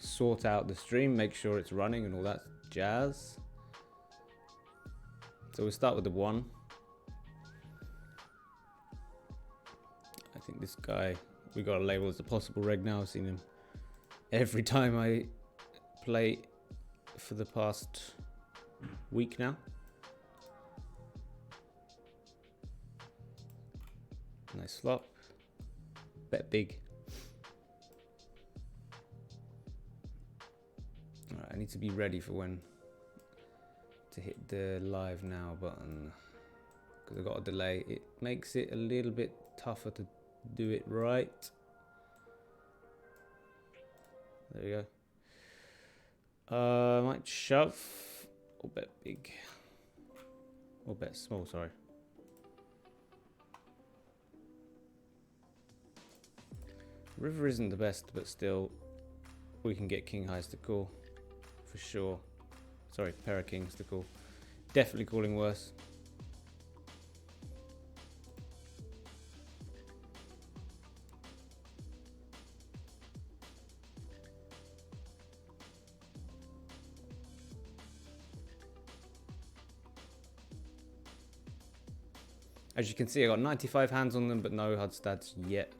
sort out the stream, make sure it's running and all that jazz. So we'll start with the 1. I think this guy, we got to label as a possible reg now. I've seen him every time I play for the past week now. Nice flop. Bet big. Alright, I need to be ready for when to hit the live now button, because I've got a delay. It makes it a little bit tougher to do it right. There you go. Might shove or bet big. Or bet small, sorry. River isn't the best, but still we can get king highs to call for sure. Sorry, pair of kings to call. Definitely calling worse. As you can see, I got 95 hands on them, but no HUD stats yet.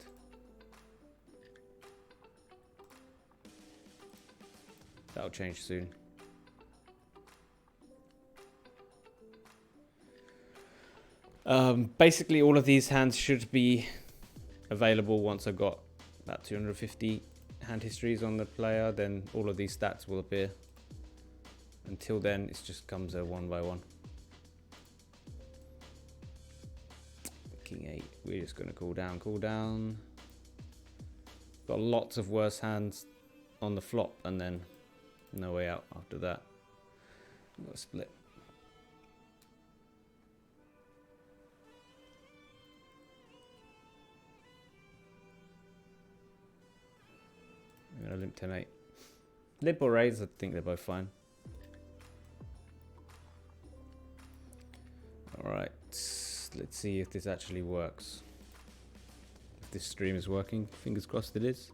That'll change soon. Basically, all of these hands should be available once I've got about 250 hand histories on the player. Then all of these stats will appear. Until then, it just comes a 1 by 1. King 8. We're just going to cool down, cool down. Got lots of worse hands on the flop, and then no way out after that. Got a split. I'm gonna limp 10-8. Limp or raise, I think they're both fine. Alright, let's see if this actually works. If this stream is working, fingers crossed it is.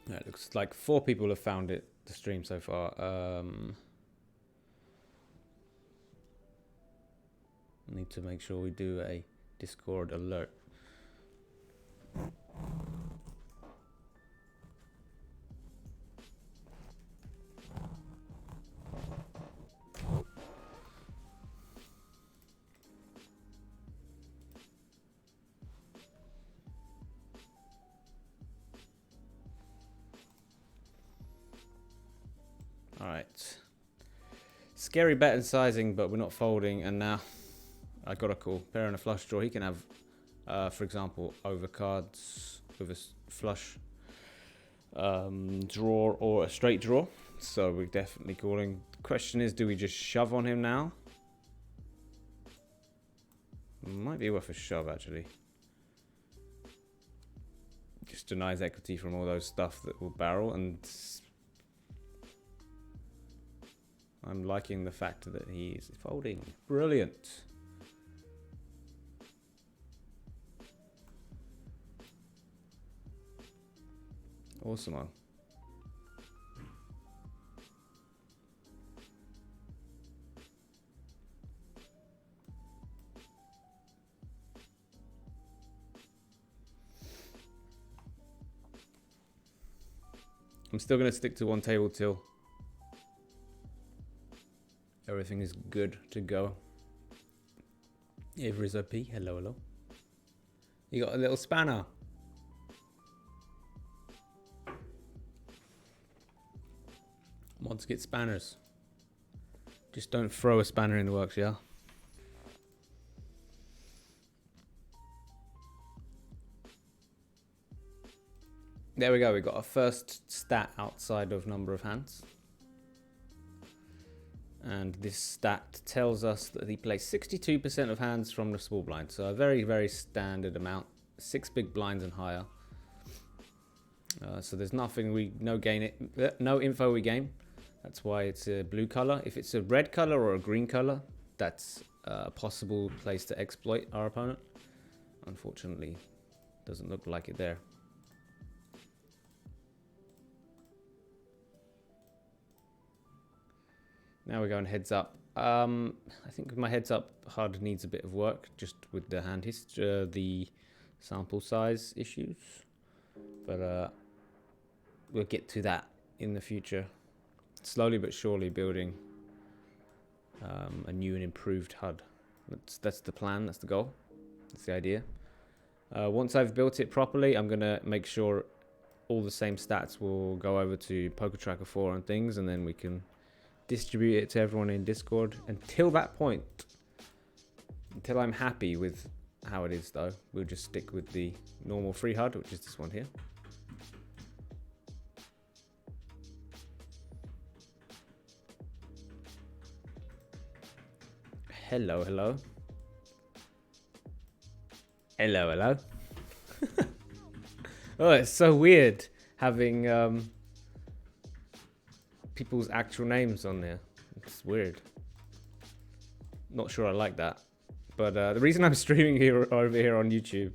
It looks like 4 people have found it, the stream so far. I need to make sure we do a Discord alert. Alright. Scary bet and sizing, but we're not folding. And now I got a call. Pair and a flush draw. He can have, for example, overcards with a flush draw or a straight draw. So we're definitely calling. The question is, do we just shove on him now? Might be worth a shove, actually. Just denies equity from all those stuff that will barrel, and I'm liking the fact that he's folding. Brilliant. Awesome. I'm still going to stick to one table till everything is good to go. Avery's OP. Hello, hello. You got a little spanner. Mods get spanners. Just don't throw a spanner in the works, yeah? There we go. We got our first stat outside of number of hands. And this stat tells us that he plays 62% of hands from the small blind. So a very, very standard amount. 6 big blinds and higher. So there's nothing no info we gain. That's why it's a blue color. If it's a red color or a green color, that's a possible place to exploit our opponent. Unfortunately, doesn't look like it there. Now we're going heads up. I think my heads up HUD needs a bit of work, just with the hand history, the sample size issues. But we'll get to that in the future. Slowly but surely building a new and improved HUD. That's the plan, that's the goal, that's the idea. Once I've built it properly, I'm gonna make sure all the same stats will go over to PokerTracker 4 and things, and then we can distribute it to everyone in Discord. Until that point, until I'm happy with how it is though, we'll just stick with the normal free HUD, which is this one here. Hello, hello. Hello, hello. Oh, it's so weird having people's actual names on there. It's weird. Not sure I like that. But the reason I'm streaming over here on YouTube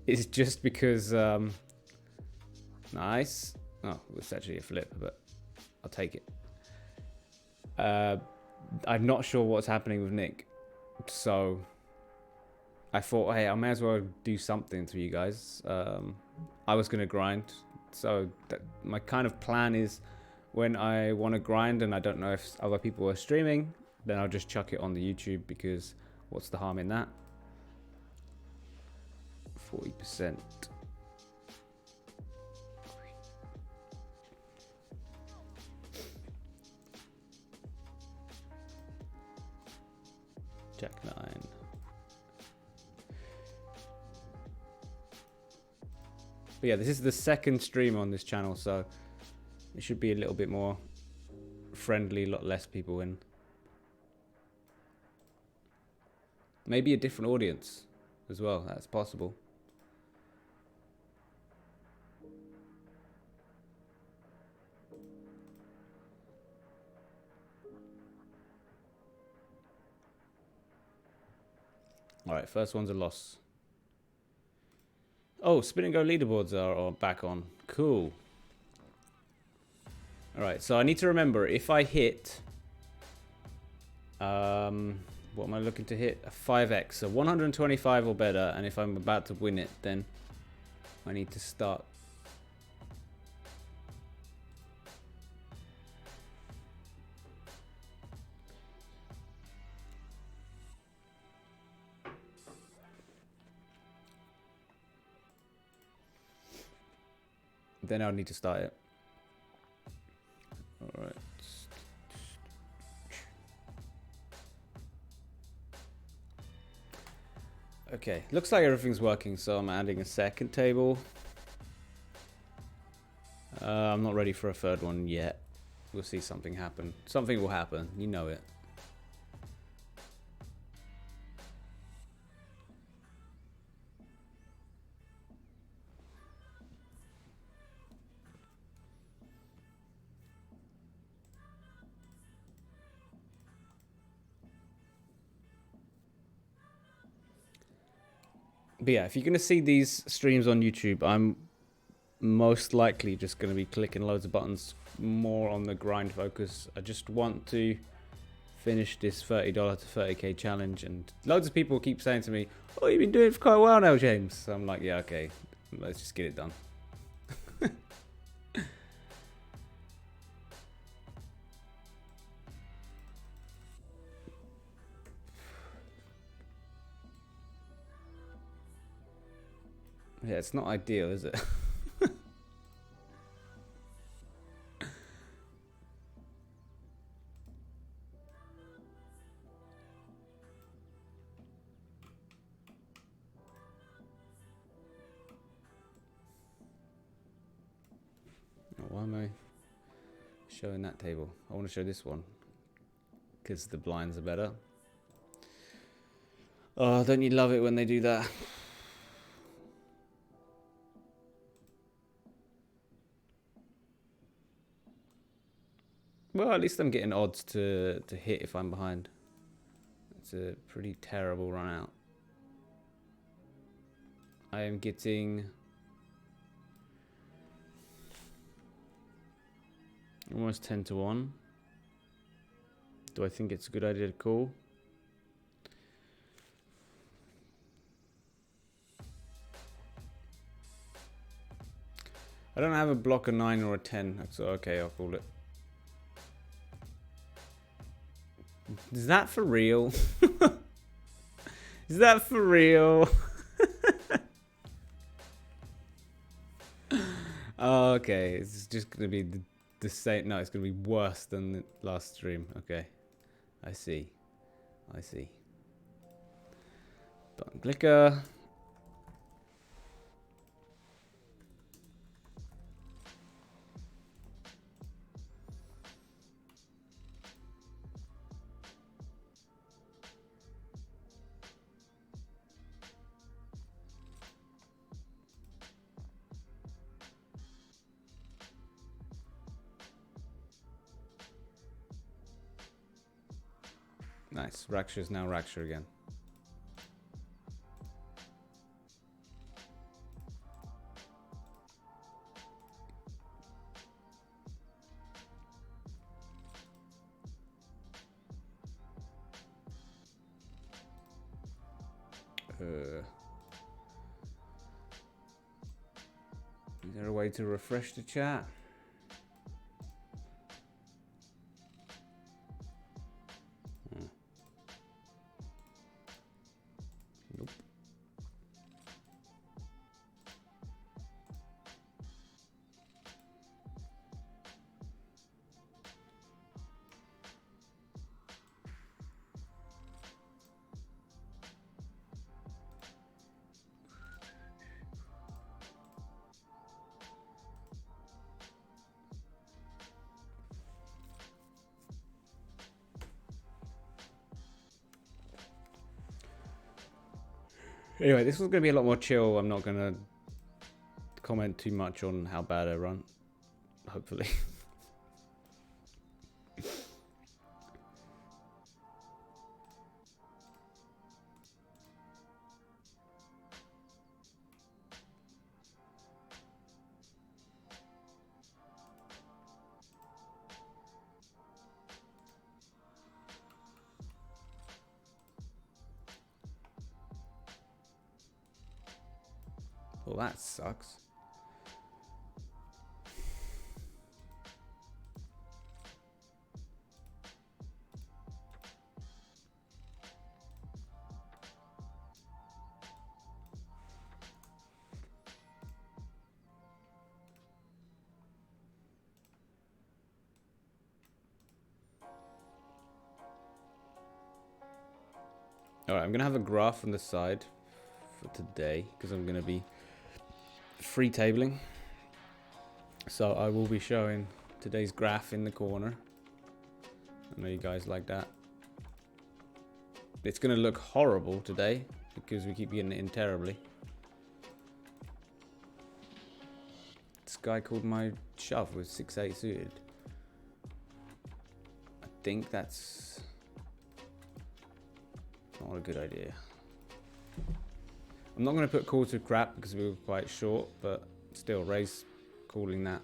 is just because... nice. Oh, it's actually a flip, but I'll take it. I'm not sure what's happening with Nick. So I thought, hey, I may as well do something for you guys. I was going to grind. So my kind of plan is when I want to grind and I don't know if other people are streaming, then I'll just chuck it on the YouTube, because what's the harm in that? 40%. Jack 9. But yeah, this is the second stream on this channel, so it should be a little bit more friendly, a lot less people in. Maybe a different audience as well, that's possible. Alright, first one's a loss. Oh, spin and go leaderboards are back on. Cool. Alright, so I need to remember, if I hit... what am I looking to hit? A 5x, so 125 or better, and if I'm about to win it, then I need to start. Then I'll need to start it. Alright. Okay, looks like everything's working, so I'm adding a second table. I'm not ready for a third one yet. We'll see something happen. Something will happen, you know it. But yeah, if you're going to see these streams on YouTube, I'm most likely just going to be clicking loads of buttons, more on the grind focus. I just want to finish this $30 to 30k challenge, and loads of people keep saying to me, oh, you've been doing it for quite a while now, James. So I'm like, yeah, okay, let's just get it done. Yeah, it's not ideal, is it? Why am I showing that table? I want to show this one because the blinds are better. Oh, don't you love it when they do that? Well, at least I'm getting odds to hit if I'm behind. It's a pretty terrible run out. I am getting almost 10 to 1. Do I think it's a good idea to call? I don't have a block, a 9 or a 10, so okay, I'll call it. Is that for real? Is that for real? Oh, okay, it's just going to be the same. No, it's going to be worse than the last stream. Okay, I see. I see. Button clicker. Nice. Raksha is now Raksha again. Is there a way to refresh the chat? Nope. Anyway, this was going to be a lot more chill. I'm not going to comment too much on how bad I run. Hopefully. Well, that sucks. Alright, I'm going to have a graph on the side for today because I'm going to be free tabling. So I will be showing today's graph in the corner. I know you guys like that. It's going to look horrible today because we keep getting it in terribly. This guy called my shove with 6-8 suited. I think that's not a good idea. I'm not going to put call to crap because we were quite short, but still, raise calling that.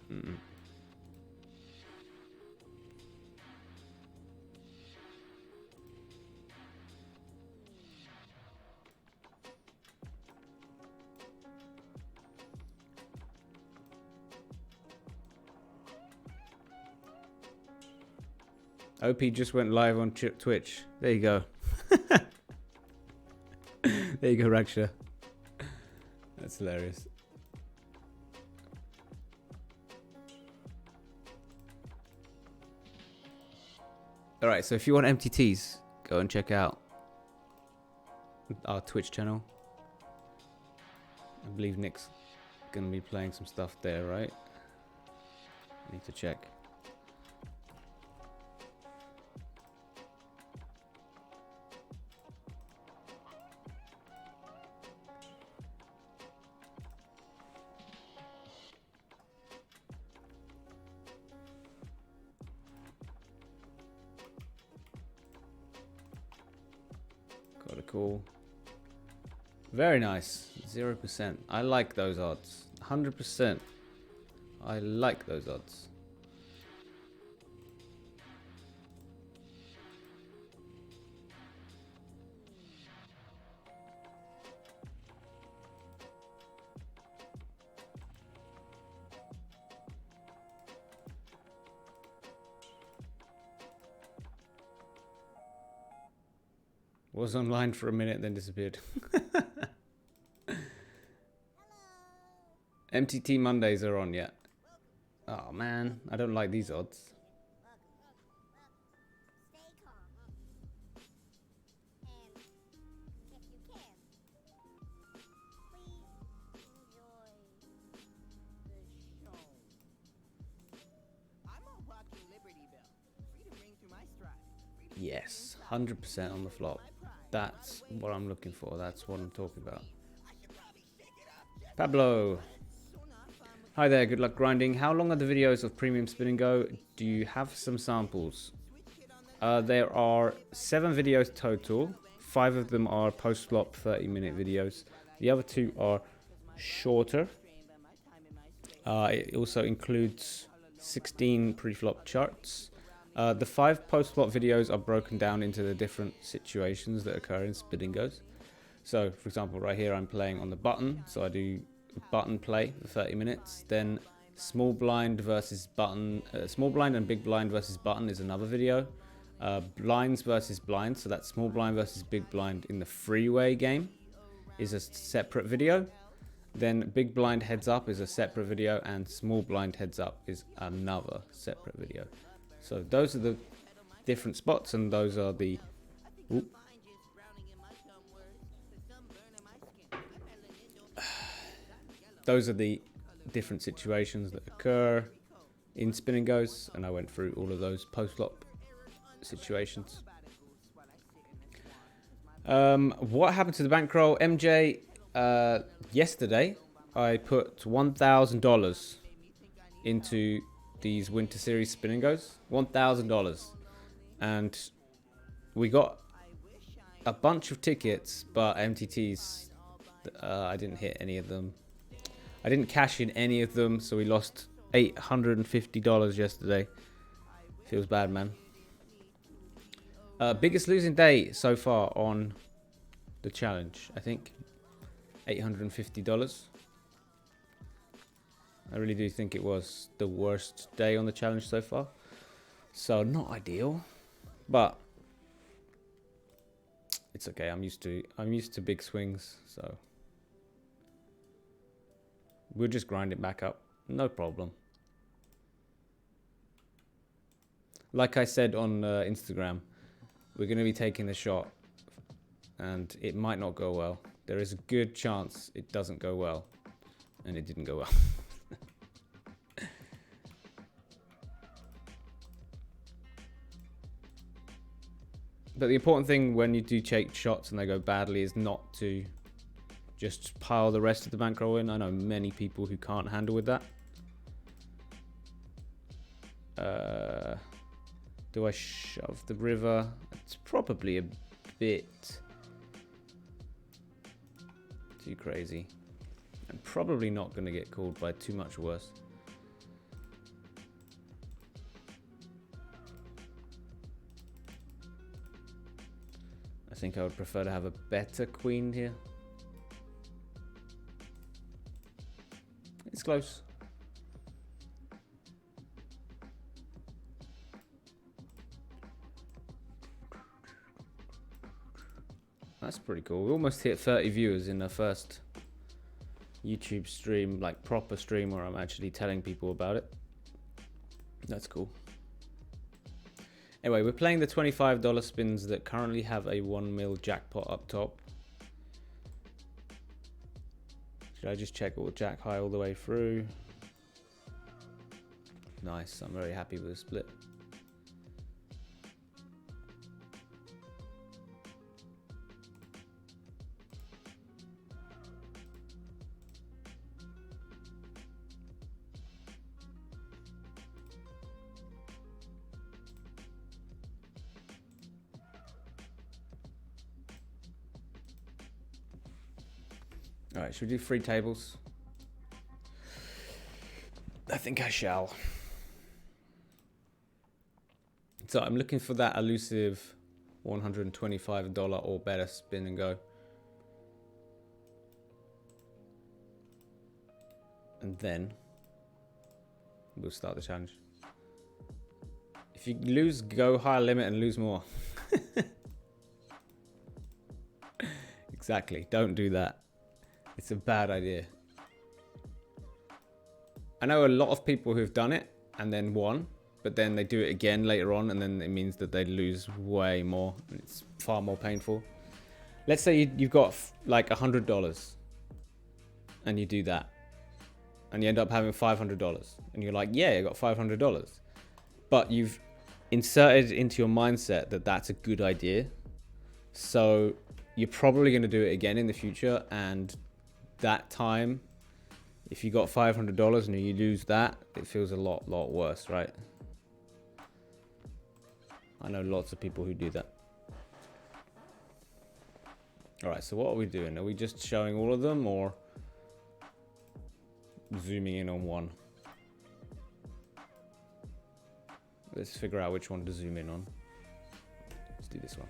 OP just went live on Twitch. There you go. There you go, Raksha. That's hilarious. Alright, so if you want MTTs, go and check out our Twitch channel. I believe Nick's going to be playing some stuff there, right? Need to check. Got a call. Very nice. 0%. I like those odds. 100%. I like those odds. Was online for a minute, then disappeared. MTT Mondays are on yet. Oh man, I don't like these odds. Yes, 100% on the flop. That's what I'm looking for. That's what I'm talking about. Pablo. Hi there, good luck grinding. How long are the videos of Premium Spin and Go? Do you have some samples? There are 7 videos total. 5 of them are post-flop 30-minute videos. The other 2 are shorter. It also includes 16 pre-flop charts. The 5 post-flop videos are broken down into the different situations that occur in Spin and Goes. So, for example, right here I'm playing on the button. So I do button play for 30 minutes. Then small blind versus button, small blind and big blind versus button is another video. Blinds versus blind, so that's small blind versus big blind in the freeway game is a separate video. Then big blind heads up is a separate video, and small blind heads up is another separate video. So those are the different spots, and those are the different situations that occur in Spin and Goes, and I went through all of those post-flop situations. What happened to the bankroll? MJ, yesterday I put $1,000 into these Winter Series Spin and Goes. $1,000. And we got a bunch of tickets, but MTTs, I didn't hit any of them. I didn't cash in any of them, so we lost $850 yesterday. Feels bad, man. Biggest losing day so far on the challenge, I think. $850. I really do think it was the worst day on the challenge so far. So not ideal, but it's okay. I'm used to big swings, so we'll just grind it back up. No problem. Like I said on Instagram, we're going to be taking the shot, and it might not go well. There is a good chance it doesn't go well, and it didn't go well. But the important thing when you do take shots and they go badly is not to just pile the rest of the bankroll in. I know many people who can't handle with that. Do I shove the river? It's probably a bit too crazy. I'm probably not going to get called by too much worse. I think I would prefer to have a better queen here. It's close. That's pretty cool. We almost hit 30 viewers in the first YouTube stream, like proper stream where I'm actually telling people about it. That's cool. Anyway, we're playing the $25 spins that currently have a 1 mil jackpot up top. Should I just check all jack high all the way through? nice. I'm very happy with the split. All right, should we do 3 tables? I think I shall. So I'm looking for that elusive $125 or better spin and go. And then we'll start the challenge. If you lose, go higher limit and lose more. Exactly. Don't do that. It's a bad idea. I know a lot of people who've done it and then won, but then they do it again later on, and then it means that they lose way more. And it's far more painful. Let's say you've got like $100 and you do that, and you end up having $500, and you're like, yeah, I got $500. But you've inserted into your mindset that that's a good idea. So you're probably going to do it again in the future, and that time, if you got $500 and you lose that, it feels a lot worse, right? I know lots of people who do that. All right, so what are we doing? Are we just showing all of them or zooming in on one? Let's figure out which one to zoom in on. Let's do this one.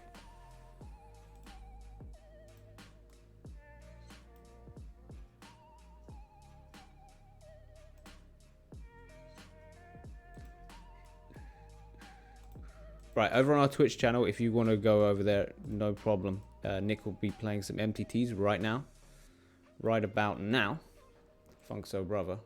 Right, over on our Twitch channel, if you want to go over there, no problem. Nick will be playing some MTTs right now. Right about now. Funkso brother.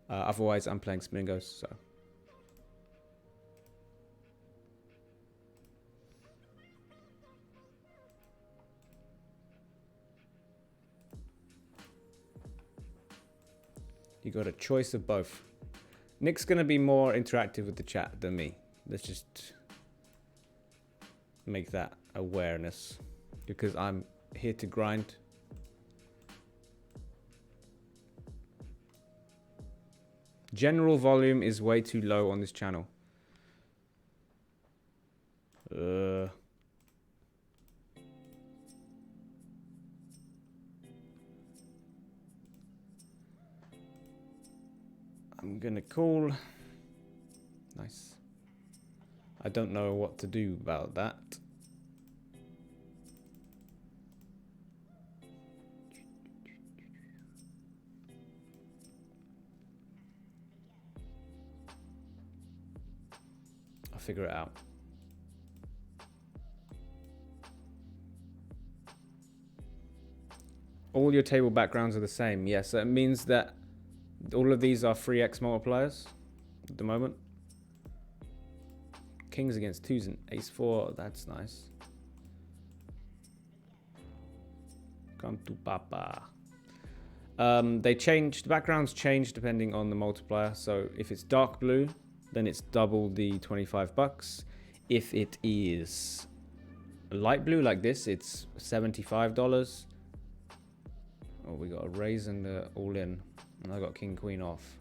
Otherwise, I'm playing Spingos, so. You got a choice of both. Nick's going to be more interactive with the chat than me. Let's just make that awareness, because I'm here to grind. General volume is way too low on this channel. I'm gonna call. Nice. I don't know what to do about that. I'll figure it out. All your table backgrounds are the same. Yes, so it means that all of these are 3x multipliers at the moment. Kings against 2s and ace-4. That's nice. Come to papa. They change. The backgrounds change depending on the multiplier. So if it's dark blue, then it's double the $25. If it is light blue like this, it's $75. Oh, we got a raise and all in. And I got king queen off.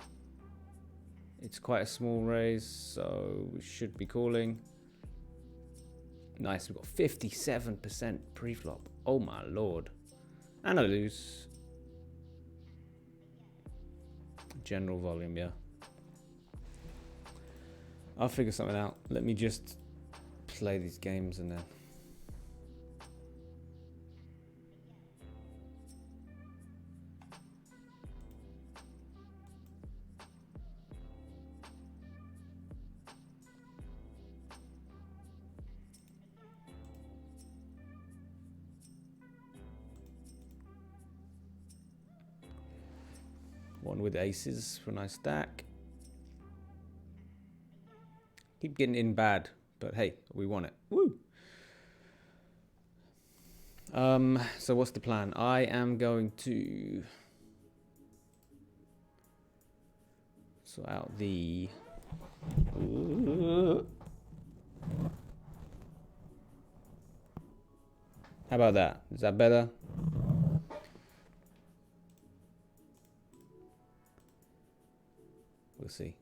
It's quite a small raise, so we should be calling. Nice, we've got 57% pre-flop. Oh my lord. And I lose. General volume, yeah. I'll figure something out. Let me just play these games and then. One with aces for a nice stack. Keep getting in bad, but hey, we won it. Woo! So what's the plan? I am going to sort out the... How about that? Is that better? We'll see.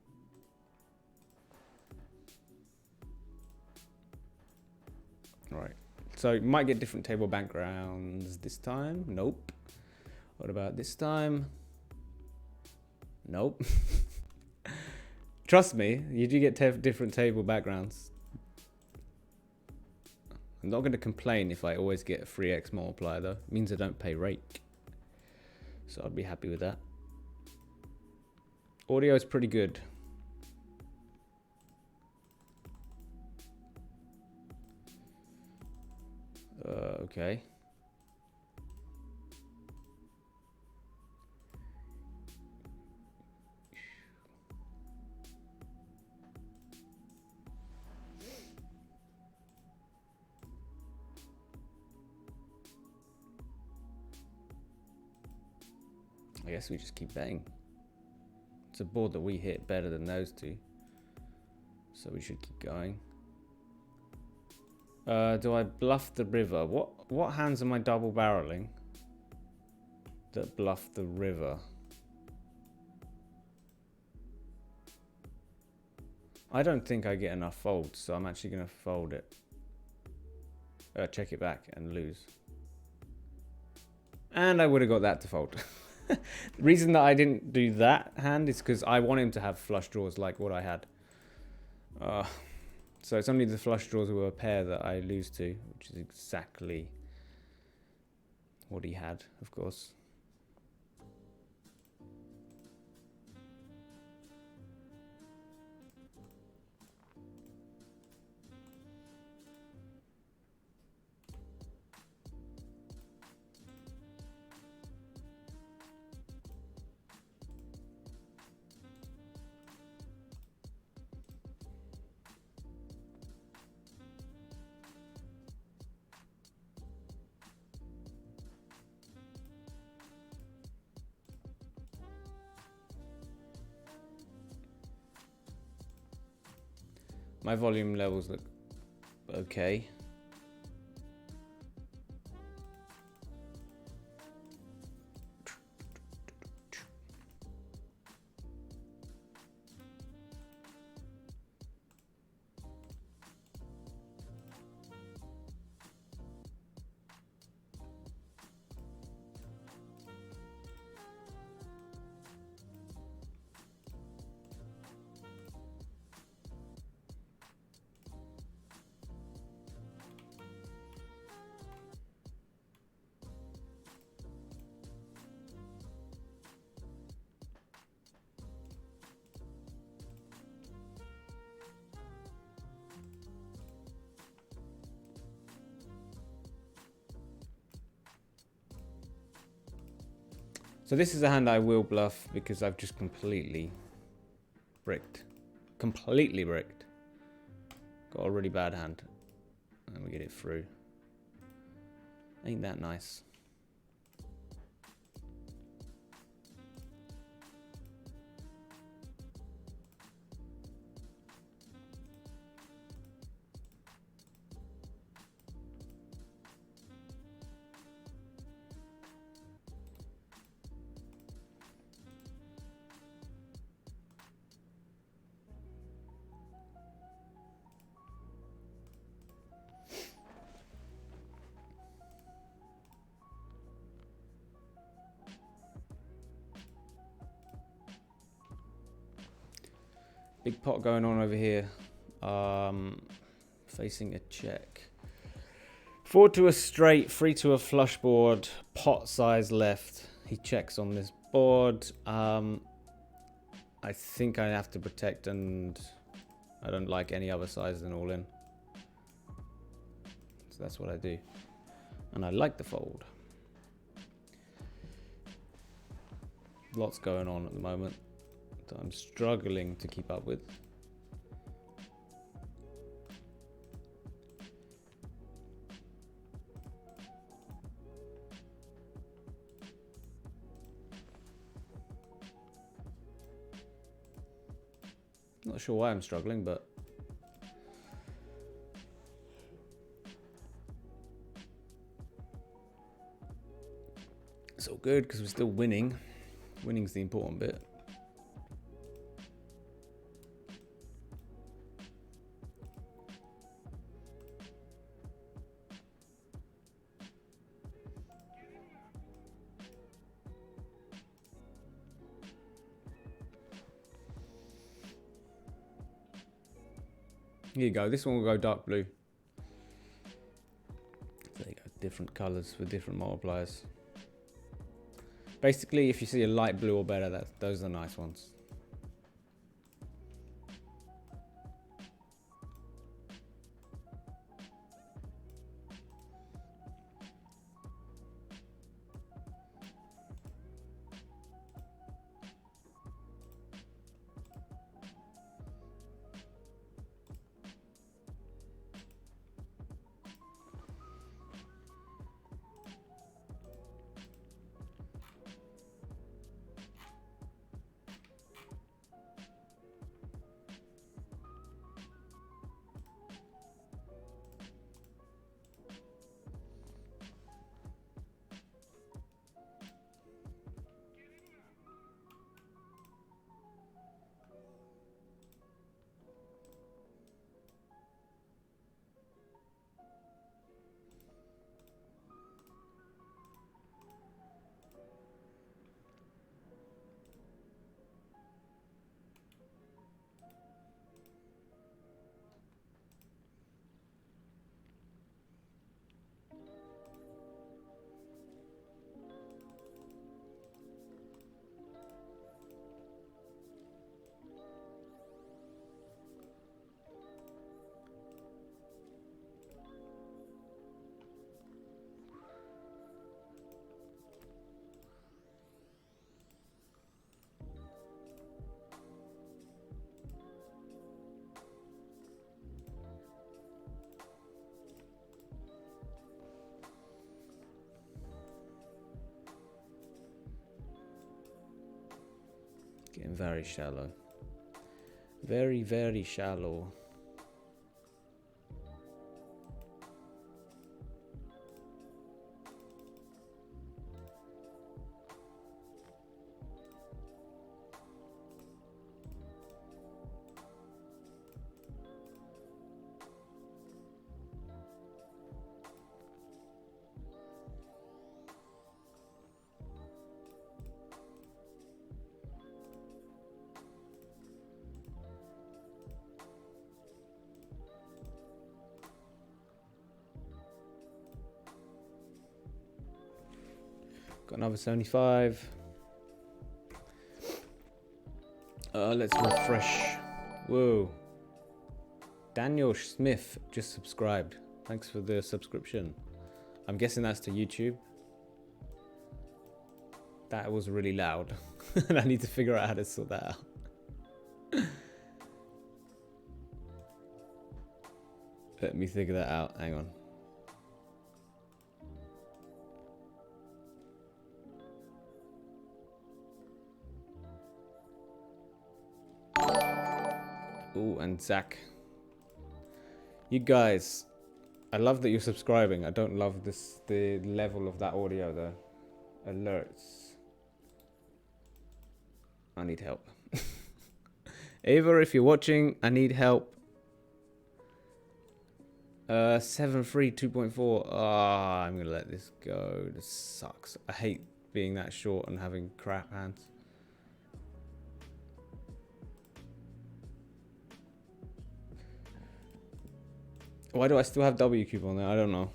All right. So you might get different table backgrounds this time. Nope. What about this time? Nope. Trust me, you do get different table backgrounds. I'm not going to complain if I always get a 3x multiplier though. It means I don't pay rake. So I'd be happy with that. Audio is pretty good. Okay. I guess we just keep betting. It's a board that we hit better than those two. So we should keep going. Do I bluff the river? What hands am I double barreling that bluff the river? I don't think I get enough folds, so I'm actually going to fold it. Check it back and lose. And I would have got that to fold. The reason that I didn't do that hand is because I want him to have flush draws like what I had. So it's only the flush draws were a pair that I lose to, which is exactly what he had, of course. My volume levels look okay. So this is a hand I will bluff because I've just completely bricked. Completely bricked. Got a really bad hand. And we get it through. Ain't that nice? Big pot going on over here. Facing a check. 4 to a straight, 3 to a flush board, pot size left. He checks on this board. I think I have to protect, and I don't like any other size than all in. So that's what I do. And I like the fold. Lots going on at the moment that I'm struggling to keep up with. Not sure why I'm struggling, but it's all good because we're still winning. Winning's the important bit. Here you go. This one will go dark blue. There you go. Different colors for different multipliers. Basically, if you see a light blue or better, those are the nice ones. Getting very shallow. Very, very shallow. Got another 75. Let's refresh. Whoa. Daniel Smith just subscribed. Thanks for the subscription. I'm guessing that's to YouTube. That was really loud. And I need to figure out how to sort that out. Let me figure that out. Hang on. Oh, and Zach. You guys, I love that you're subscribing. I don't love the level of that audio though. Alerts. I need help. Ava, if you're watching, I need help. 7-3, 2.4. Ah, I'm gonna let this go. This sucks. I hate being that short and having crap hands. Why do I still have W cube on there? I don't know.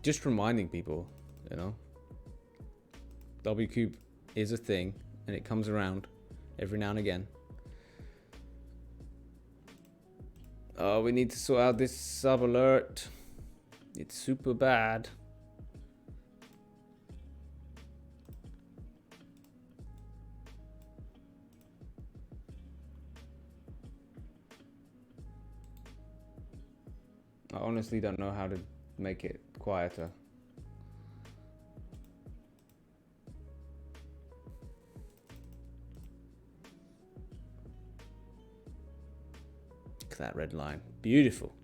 Just reminding people, you know. W cube is a thing and it comes around every now and again. Oh, we need to sort out this sub alert. It's super bad. I honestly don't know how to make it quieter. like that red line. Beautiful.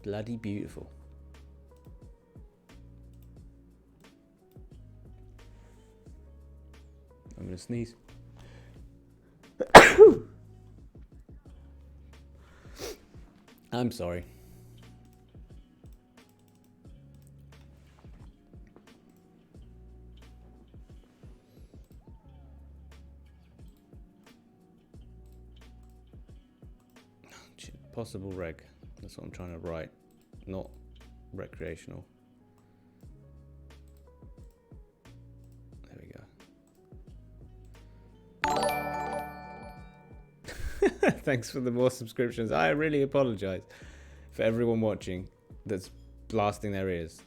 Bloody beautiful. I'm gonna sneeze. I'm sorry. Possible reg. That's what I'm trying to write. Not recreational. There we go. Thanks for the more subscriptions. I really apologize for everyone watching that's blasting their ears.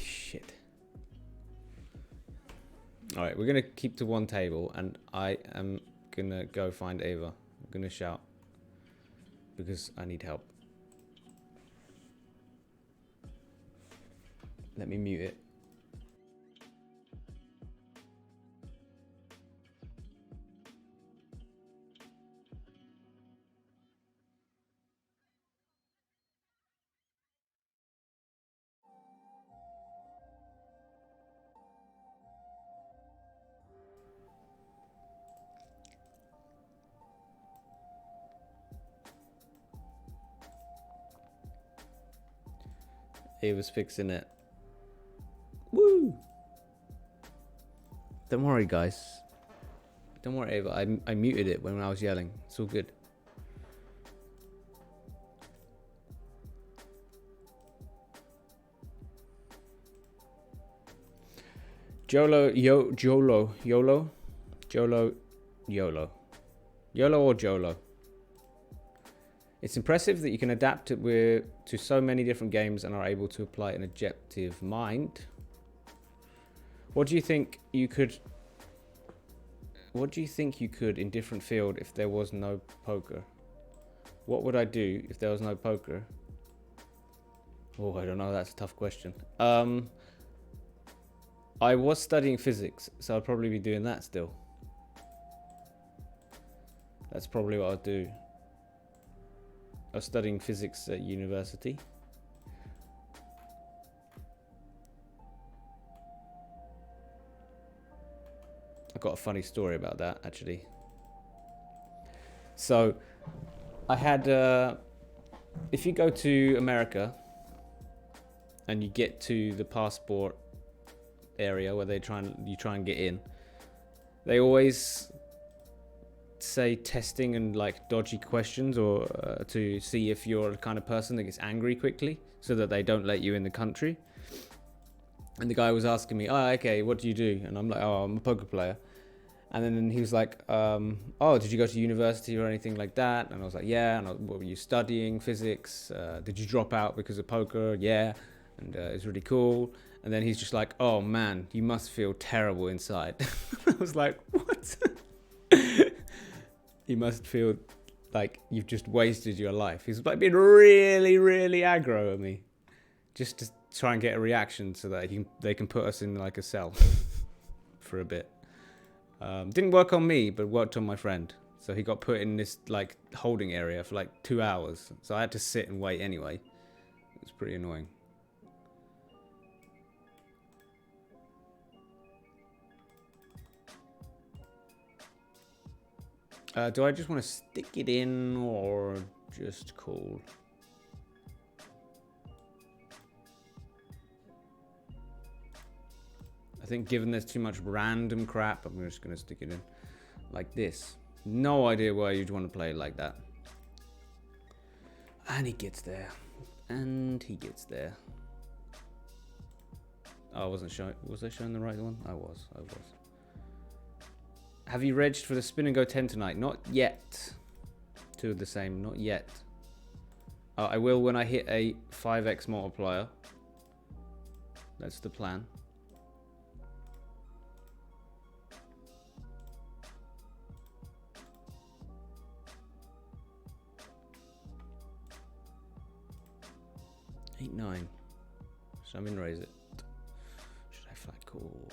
Shit. All right, we're going to keep to one table, and I am going to go find Ava. I'm going to shout because I need help. Let me mute it. Ava's fixing it. Woo! Don't worry, guys. Don't worry, Ava. I muted it when I was yelling. It's all good. YOLO. YOLO or Jolo. It's impressive that you can adapt it to so many different games and are able to apply an objective mind. What do you think you could in different field if there was no poker? What would I do if there was no poker? Oh, I don't know. That's a tough question. I was studying physics, so I'd probably be doing that still. That's probably what I'd do. I was studying physics at university. I've got a funny story about that, actually. So, I had, if you go to America and you get to the passport area where you try and get in, they always say testing and like dodgy questions, or to see if you're the kind of person that gets angry quickly, so that they don't let you in the country. And the guy was asking me, oh, okay, what do you do? And I'm like, oh, I'm a poker player. And then he was like, oh, did you go to university or anything like that? And I was like, yeah. And what were you studying? Physics. Did you drop out because of poker? Yeah. And it's really cool. And then he's just like, oh man, you must feel terrible inside. I was like, what? You must feel like you've just wasted your life. He's like being really, really aggro at me, just to try and get a reaction so that they can put us in like a cell for a bit. Didn't work on me, but worked on my friend. So he got put in this like holding area for like 2 hours. So I had to sit and wait anyway. It was pretty annoying. Do I just want to stick it in or just call? I think given there's too much random crap, I'm just going to stick it in like this. No idea why you'd want to play it like that. And he gets there. And he gets there. Oh, I wasn't showing. Was I showing the right one? I was. Have you regged for the spin and go 10 tonight? Not yet. Two of the same. Not yet. I will when I hit a 5x multiplier. That's the plan. Eight, 9. So I'm in raise it. Should I flat call?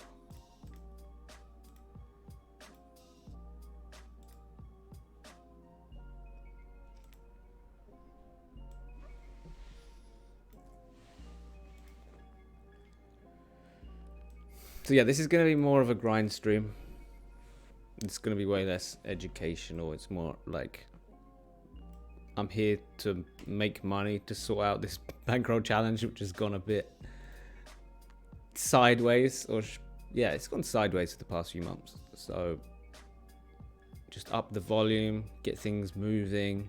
So yeah, this is going to be more of a grind stream. It's going to be way less educational. It's more like I'm here to make money to sort out this bankroll challenge, which has gone a bit sideways. Yeah, it's gone sideways for the past few months. So just up the volume, get things moving.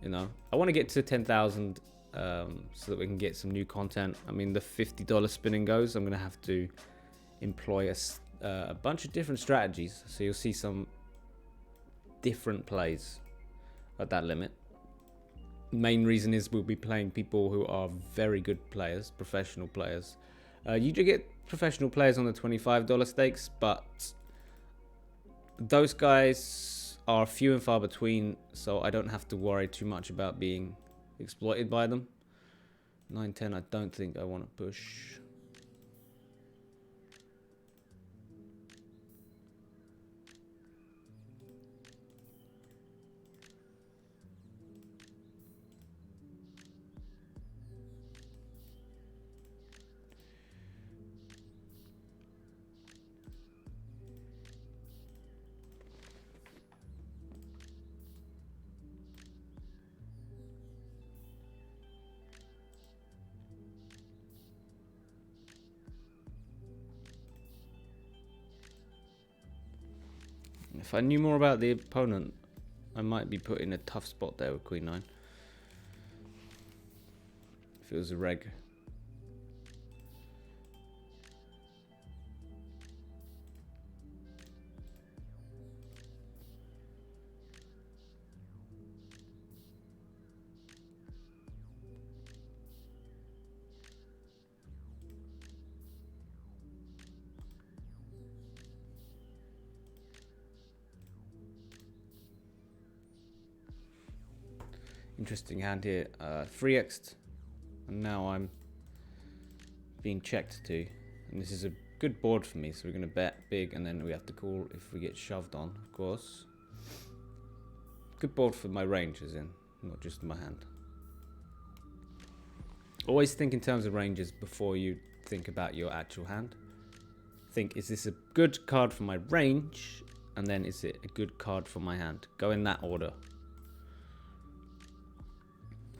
You know, I want to get to 10,000 so that we can get some new content. I mean, the $50 spin and goes, I'm going to have to employ a bunch of different strategies. So you'll see some different plays at that limit. Main reason is we'll be playing people who are very good players, professional players. You do get professional players on the $25 stakes, but those guys are few and far between, so I don't have to worry too much about being exploited by them. 9-10, I don't think I want to push. If I knew more about the opponent, I might be put in a tough spot there with Queen 9. If it was a reg. Interesting hand here. 3x'd, and now I'm being checked to. And this is a good board for me, so we're going to bet big, and then we have to call if we get shoved on, of course. Good board for my range, as in, not just my hand. Always think in terms of ranges before you think about your actual hand. Think, is this a good card for my range? And then, is it a good card for my hand? Go in that order.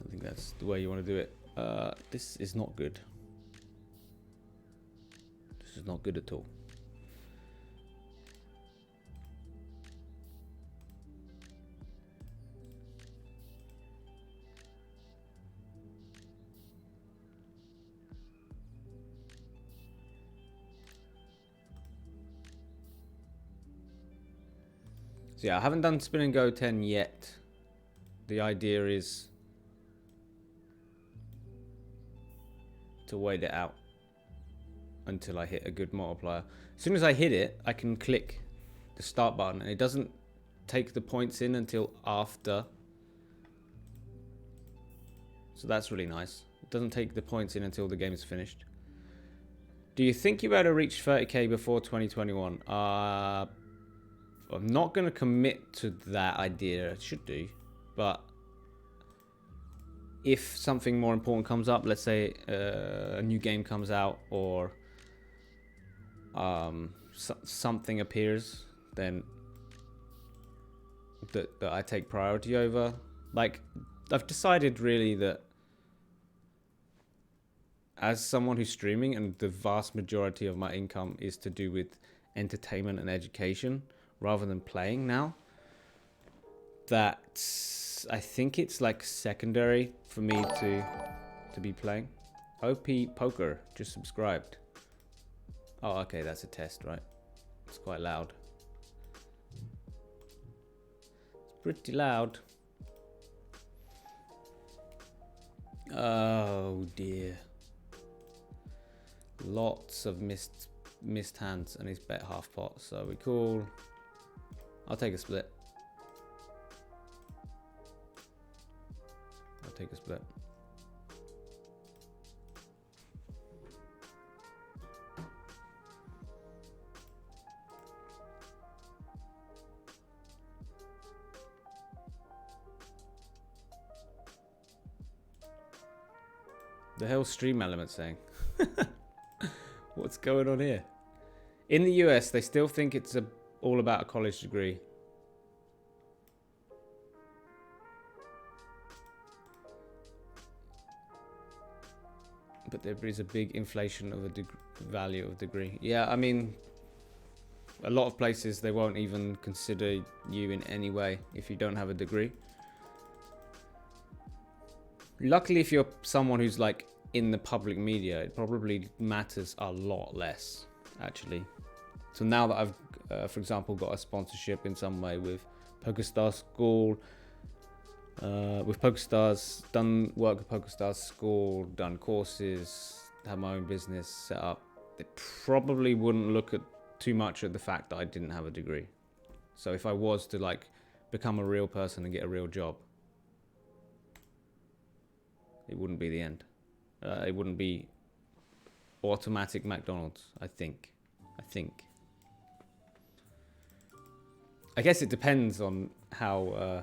I think that's the way you want to do it. This is not good. This is not good at all. So yeah, I haven't done spin and go 10 yet. The idea is to wait it out until I hit a good multiplier. As soon as I hit it, I can click the start button, and it doesn't take the points in until after. So that's really nice. It doesn't take the points in until the game is finished. Do you think you better reach 30k before 2021? I'm not going to commit to that idea. I should do, but if something more important comes up, let's say a new game comes out, or something appears, then that I take priority over. Like, I've decided really that as someone who's streaming, and the vast majority of my income is to do with entertainment and education rather than playing now, that I think it's like secondary for me to be playing. OP Poker just subscribed. Oh, okay, that's a test, right? It's quite loud. It's pretty loud. Oh dear. Lots of missed hands, and he's bet half pot, so we call. I'll take a split. I'll take a split. The hell stream element saying? What's going on here? In the US, they still think it's all about a college degree. But there is a big inflation of the value of degree. Yeah, I mean, a lot of places, they won't even consider you in any way if you don't have a degree. Luckily, if you're someone who's like in the public media, it probably matters a lot less, actually. So now that I've, for example, got a sponsorship in some way with PokerStars School, with PokerStars, done work with PokerStars School, done courses, have my own business set up, they probably wouldn't look at too much at the fact that I didn't have a degree. So if I was to like become a real person and get a real job, it wouldn't be the end. It wouldn't be automatic McDonald's, I think. I guess it depends on how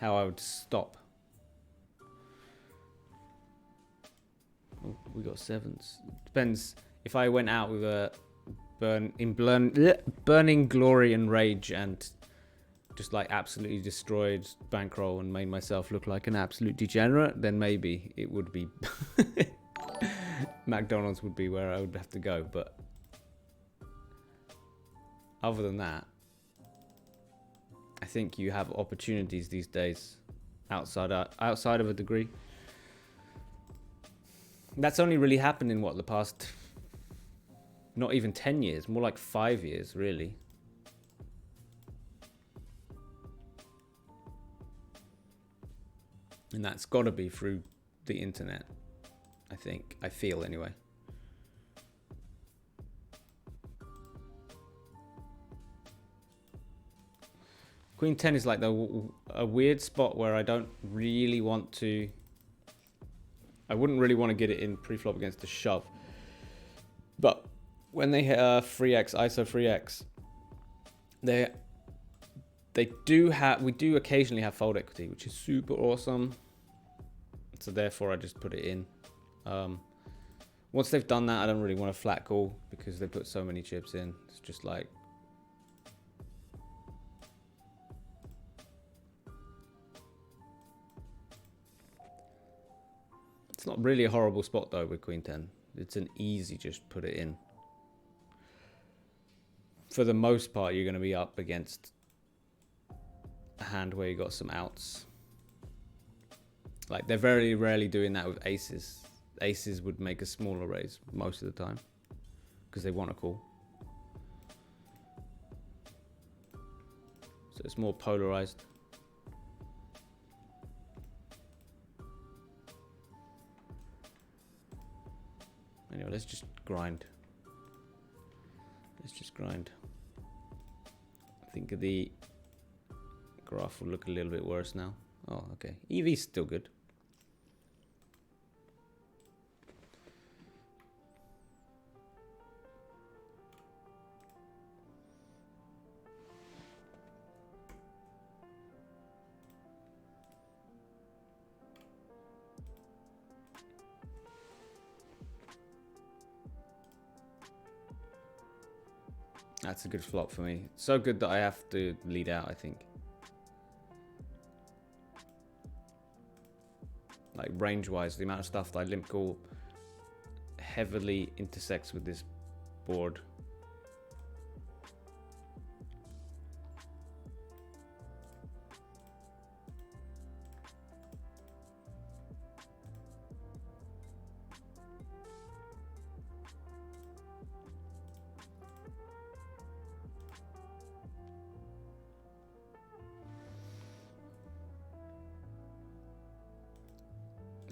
I would stop. Oh, we got sevens. Depends if I went out with a burning glory and rage and just like absolutely destroyed Bankroll and made myself look like an absolute degenerate, then maybe it would be McDonald's would be where I would have to go. But other than that, I think you have opportunities these days outside of a degree. That's only really happened in what, the past, not even 10 years, more like 5 years, really. And that's got to be through the internet, I think. I feel anyway. Queen 10 is like a weird spot where I don't really want to... I wouldn't really want to get it in pre-flop against a shove. But when they hit a 3x, ISO 3x, we do occasionally have fold equity, which is super awesome. So therefore I just put it in. Once they've done that, I don't really want to flat call because they put so many chips in. It's just like... It's not really a horrible spot though with Queen 10. It's an easy just put it in. For the most part, you're going to be up against a hand where you got some outs. Like, they're very rarely doing that with aces. Aces would make a smaller raise most of the time because they want to call. So it's more polarized. Anyway, let's just grind. Let's just grind. I think the graph will look a little bit worse now. Oh, okay. EV's still good. That's a good flop for me. So good that I have to lead out, I think. Like range-wise, the amount of stuff that I limp call heavily intersects with this board.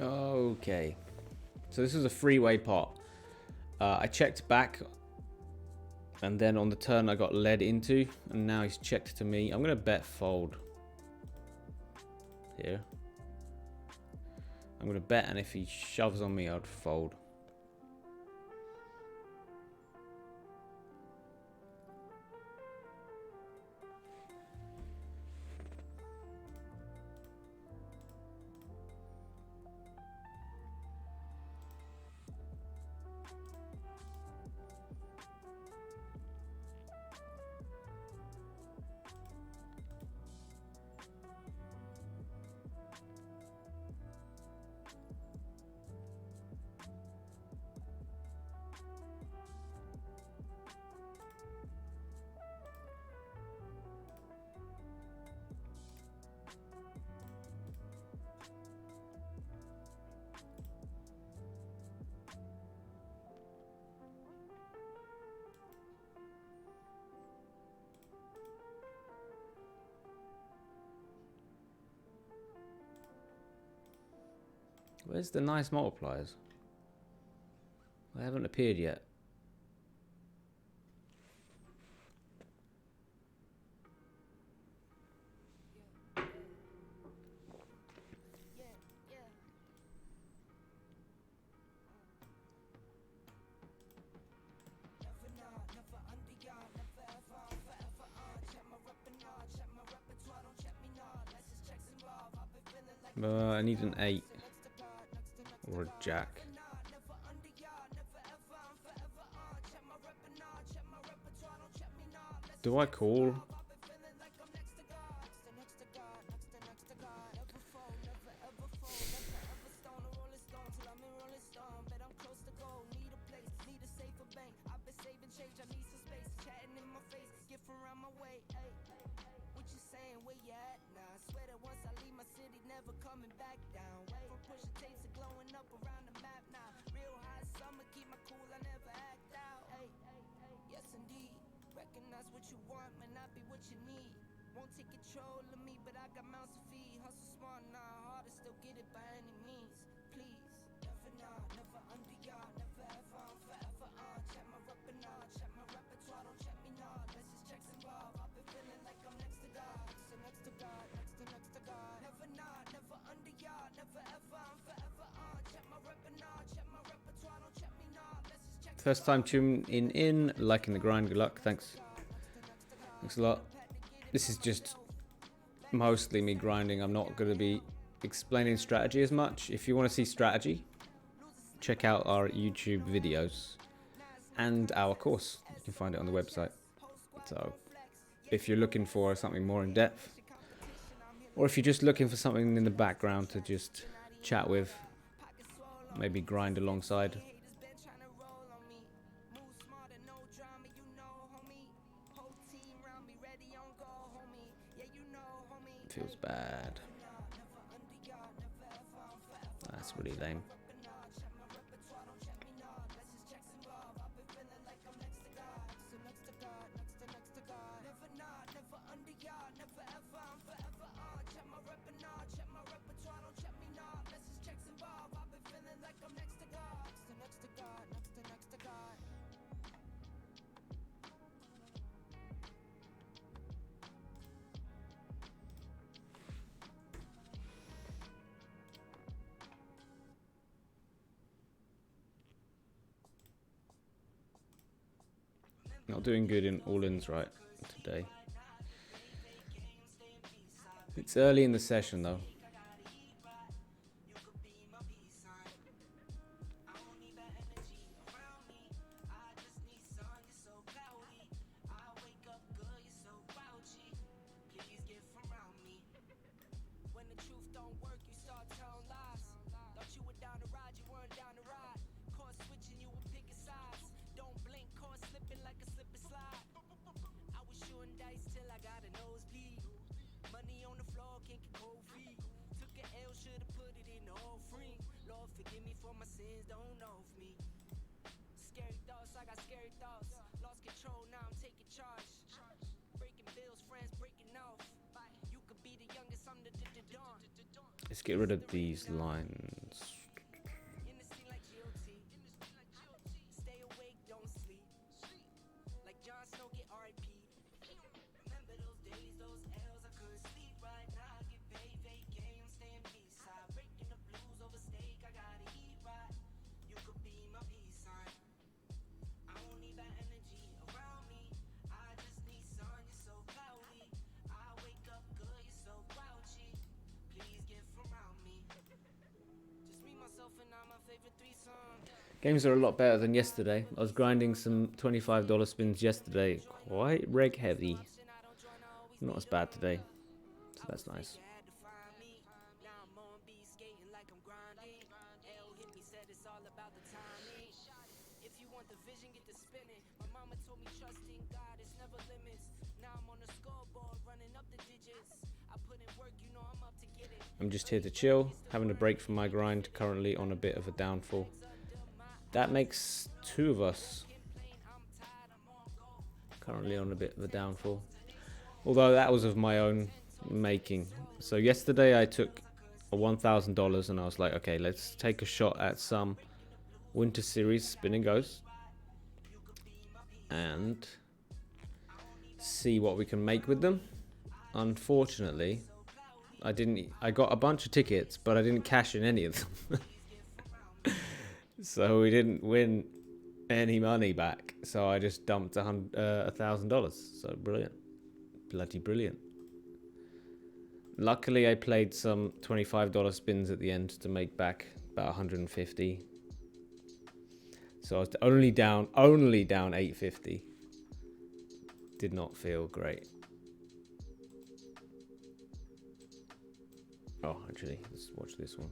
Okay, so this is a three-way pot. I checked back, and then on the turn I got led into, and now he's checked to me. I'm gonna bet fold here. I'm gonna bet, and if he shoves on me, I'd fold. Where's the nice multipliers? They haven't appeared yet. I need an 8 or a jack. Do I call? First time tuning in, liking the grind, good luck, thanks. Thanks a lot. This is just mostly me grinding. I'm not going to be explaining strategy as much. If you want to see strategy, check out our YouTube videos and our course. You can find it on the website. So if you're looking for something more in depth, or if you're just looking for something in the background to just chat with, maybe grind alongside. Feels bad. That's really lame. Not doing good in all-ins right today. It's early in the session though. Let's get rid of these lines. Games are a lot better than yesterday. I was grinding some $25 spins yesterday, quite reg heavy. Not as bad today, so that's nice. I'm just here to chill, having a break from my grind, currently on a bit of a downfall. That makes 2 of us currently on a bit of a downfall. Although that was of my own making. So yesterday I took $1,000, and I was like, okay, let's take a shot at some Winter Series spin and goes and see what we can make with them. Unfortunately, I got a bunch of tickets, but I didn't cash in any of them. So we didn't win any money back. So I just dumped $1,000. So brilliant. Bloody brilliant. Luckily, I played some $25 spins at the end to make back about 150. So I was only down 850. Did not feel great. Oh, actually, let's watch this one.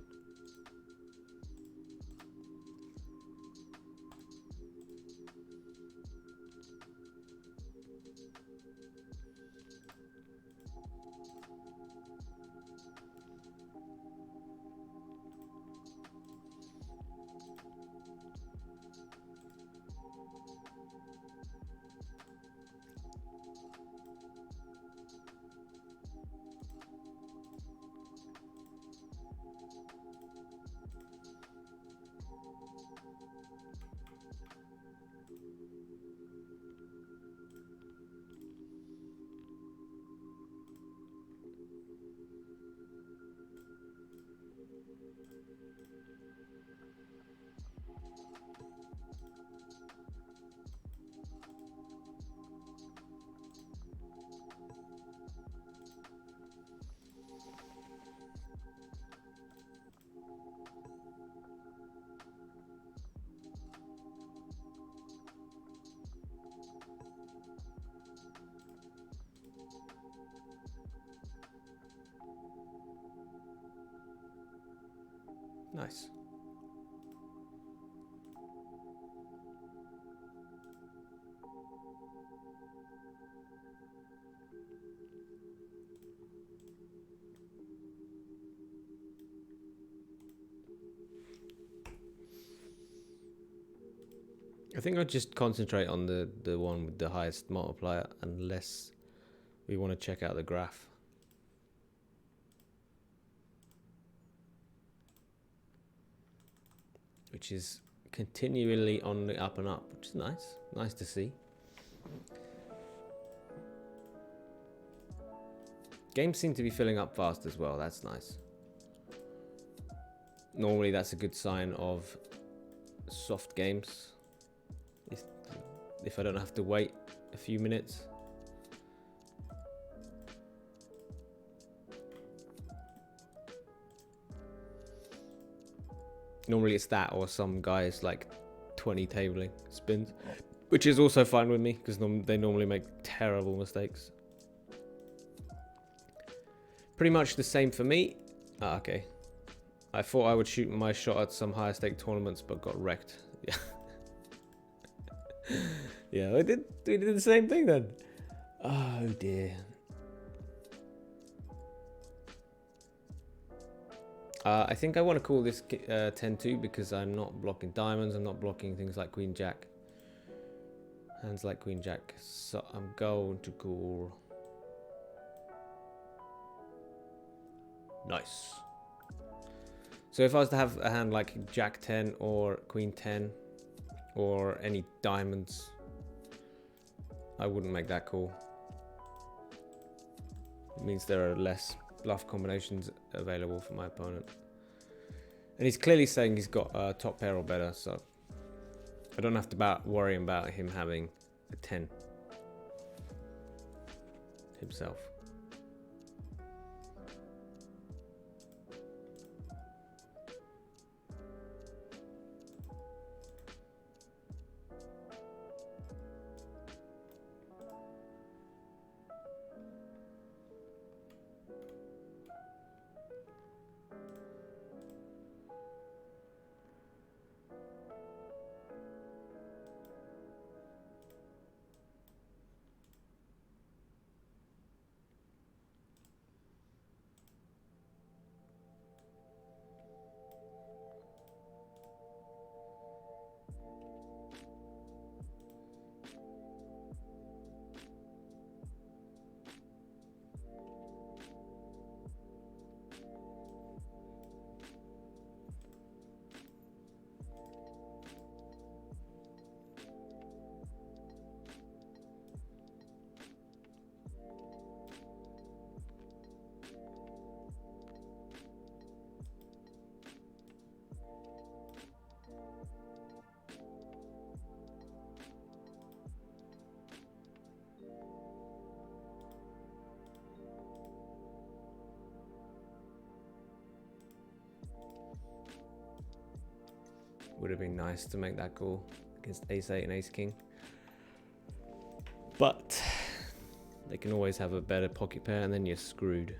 Nice. I think I'll just concentrate on the one with the highest multiplier unless we want to check out the graph. Which is continually on the up and up, which is nice. Nice to see. Games seem to be filling up fast as well. That's nice. Normally that's a good sign of soft games. If I don't have to wait a few minutes. Normally it's that or some guys like 20 tabling spins, which is also fine with me because they normally make terrible mistakes. Pretty much the same for me. Okay. I thought I would shoot my shot at some higher stake tournaments, but got wrecked. Yeah. Yeah, we did the same thing then. Oh dear. I think I want to call this 10-2 because I'm not blocking diamonds. I'm not blocking things like Queen Jack. Hands like Queen Jack. So I'm going to call. Nice. So if I was to have a hand like Jack 10 or Queen 10 or any diamonds, I wouldn't make that call. It means there are less bluff combinations available for my opponent. And he's clearly saying he's got a top pair or better, so I don't have to worry about him having a 10 himself. Would have been nice to make that call against ace-8 and ace-king. But they can always have a better pocket pair and then you're screwed.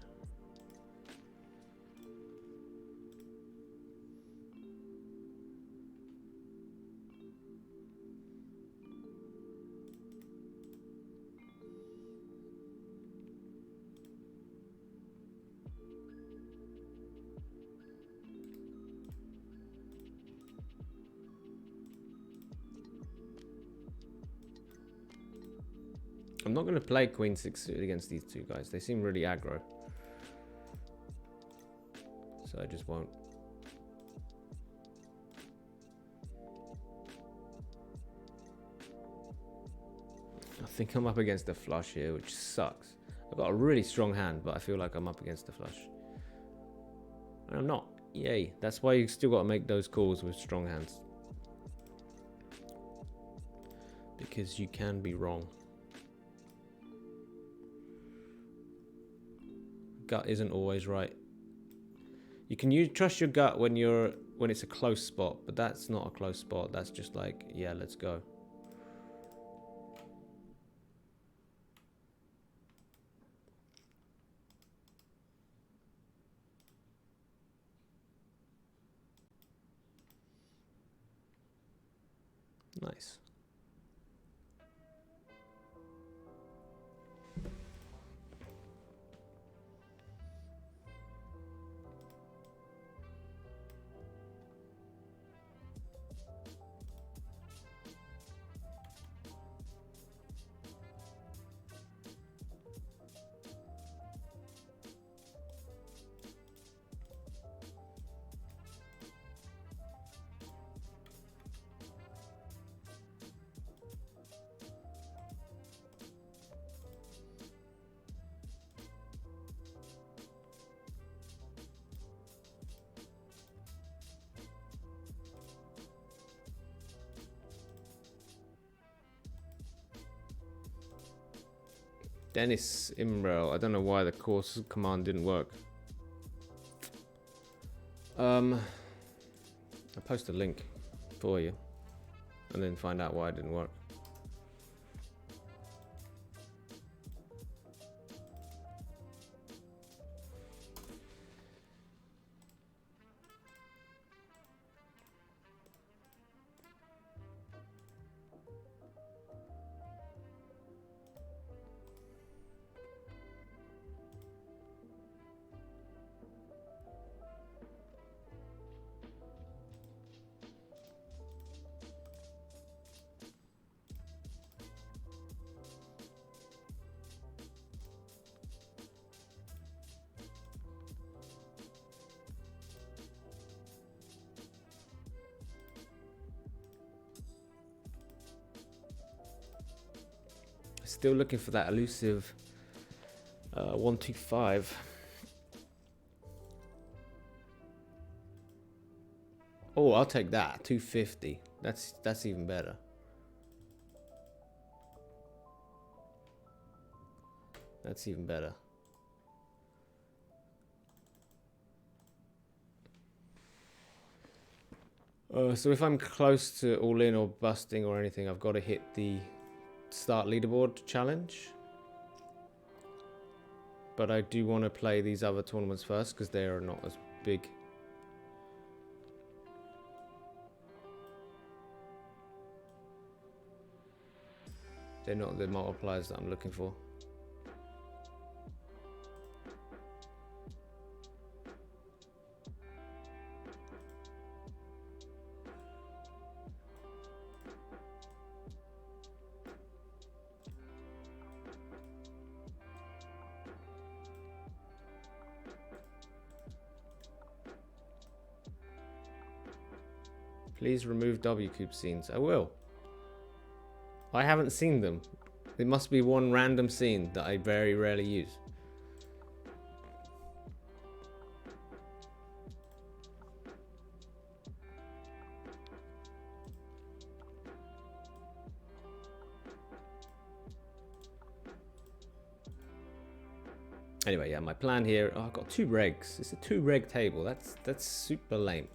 I'm not going to play queen 6 suited against these two guys. They seem really aggro. So I just won't. I think I'm up against a flush here, which sucks. I've got a really strong hand, but I feel like I'm up against a flush. And I'm not. Yay. That's why you still got to make those calls with strong hands. Because you can be wrong. Gut isn't always right. You can trust your gut when it's a close spot, but that's not a close spot. That's just like, yeah, let's go. Nice. Dennis Imrel. I don't know why the course command didn't work. I'll post a link for you and then find out why it didn't work. Still looking for that elusive 125. Oh, I'll take that 250. That's even better. That's even better. So if I'm close to all in or busting or anything, I've got to hit the start leaderboard challenge. But I do want to play these other tournaments first because they are not as big. They're not the multipliers that I'm looking for. Please remove W cube scenes. I will. I haven't seen them. There must be one random scene that I very rarely use. Anyway, yeah, my plan here. Oh, I've got 2 regs. It's a 2 reg table. That's super lame.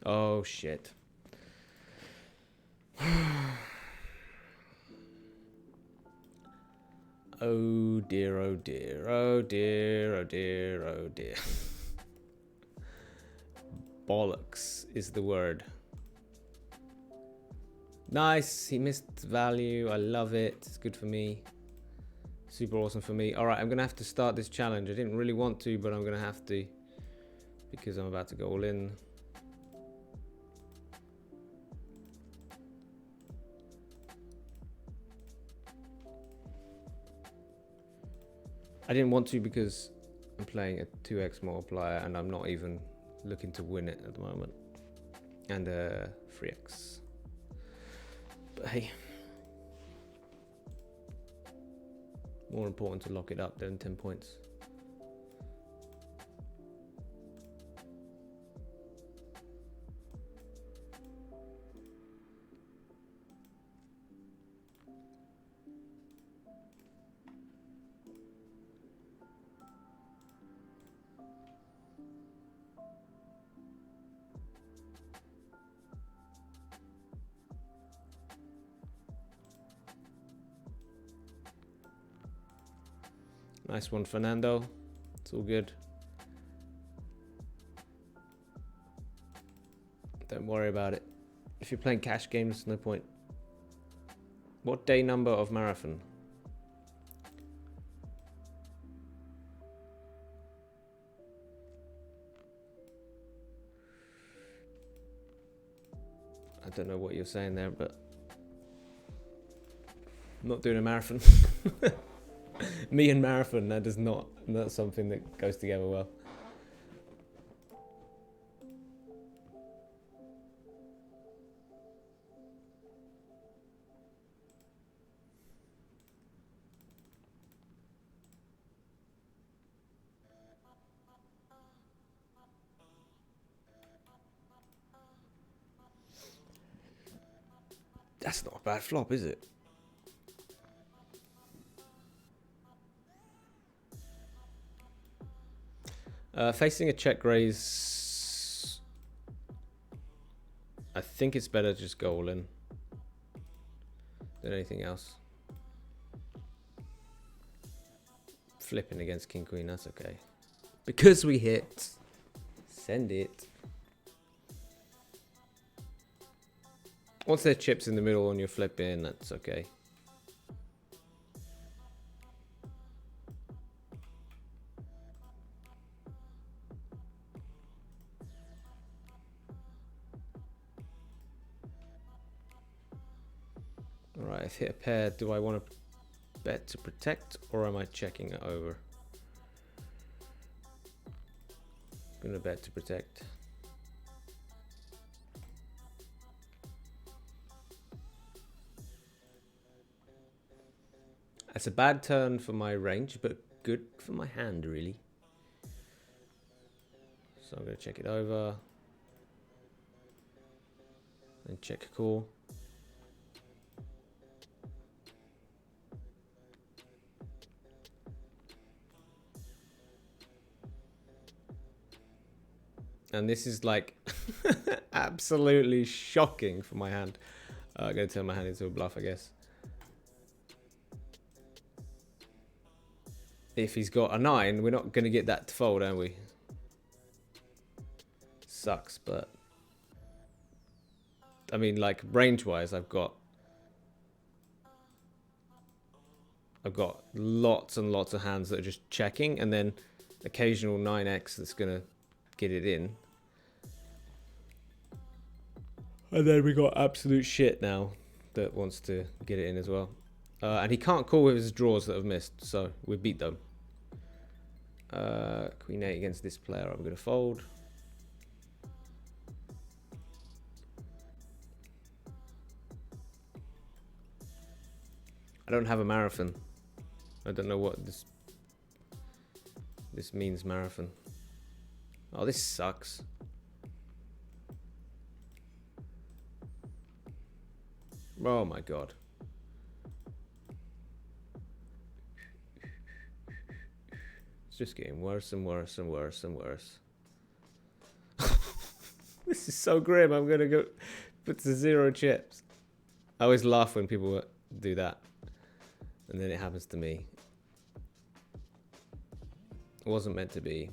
Oh shit. Oh dear, oh dear, oh dear, oh dear, oh dear. Bollocks is the word. Nice, he missed value. I love it. It's good for me. Super awesome for me. All right, I'm gonna have to start this challenge. I didn't really want to, but I'm gonna have to because I'm about to go all in. I didn't want to because I'm playing a 2x multiplier and I'm not even looking to win it at the moment. And 3x. But hey, more important to lock it up than 10 points. Nice one, Fernando. It's all good. Don't worry about it. If you're playing cash games, no point. What day number of marathon? I don't know what you're saying there, but I'm not doing a marathon. Me and marathon, that is not something that goes together well. That's not a bad flop, is it? Facing a check raise, I think it's better to just go all in than anything else. Flipping against king queen, that's okay. Because we hit, send it. Once there are chips in the middle and you're flipping, that's okay. Alright, I've hit a pair. Do I want to bet to protect or am I checking it over? I'm gonna bet to protect. That's a bad turn for my range, but good for my hand, really. So I'm gonna check it over. And check a call. And this is like absolutely shocking for my hand. I'm gonna turn my hand into a bluff, I guess. If he's got a 9, we're not gonna get that to fold, are we? Sucks, but I mean, like range-wise, I've got lots and lots of hands that are just checking, and then occasional 9x that's gonna get it in. And then we got absolute shit now that wants to get it in as well. And he can't call with his draws that have missed, so we beat them. Queen 8 against this player, I'm going to fold. I don't have a marathon. I don't know what this means, marathon. Oh, this sucks. Oh my god. It's just getting worse and worse and worse and worse. This is so grim. I'm gonna go put to 0 chips. I always laugh when people do that, and then it happens to me. It wasn't meant to be.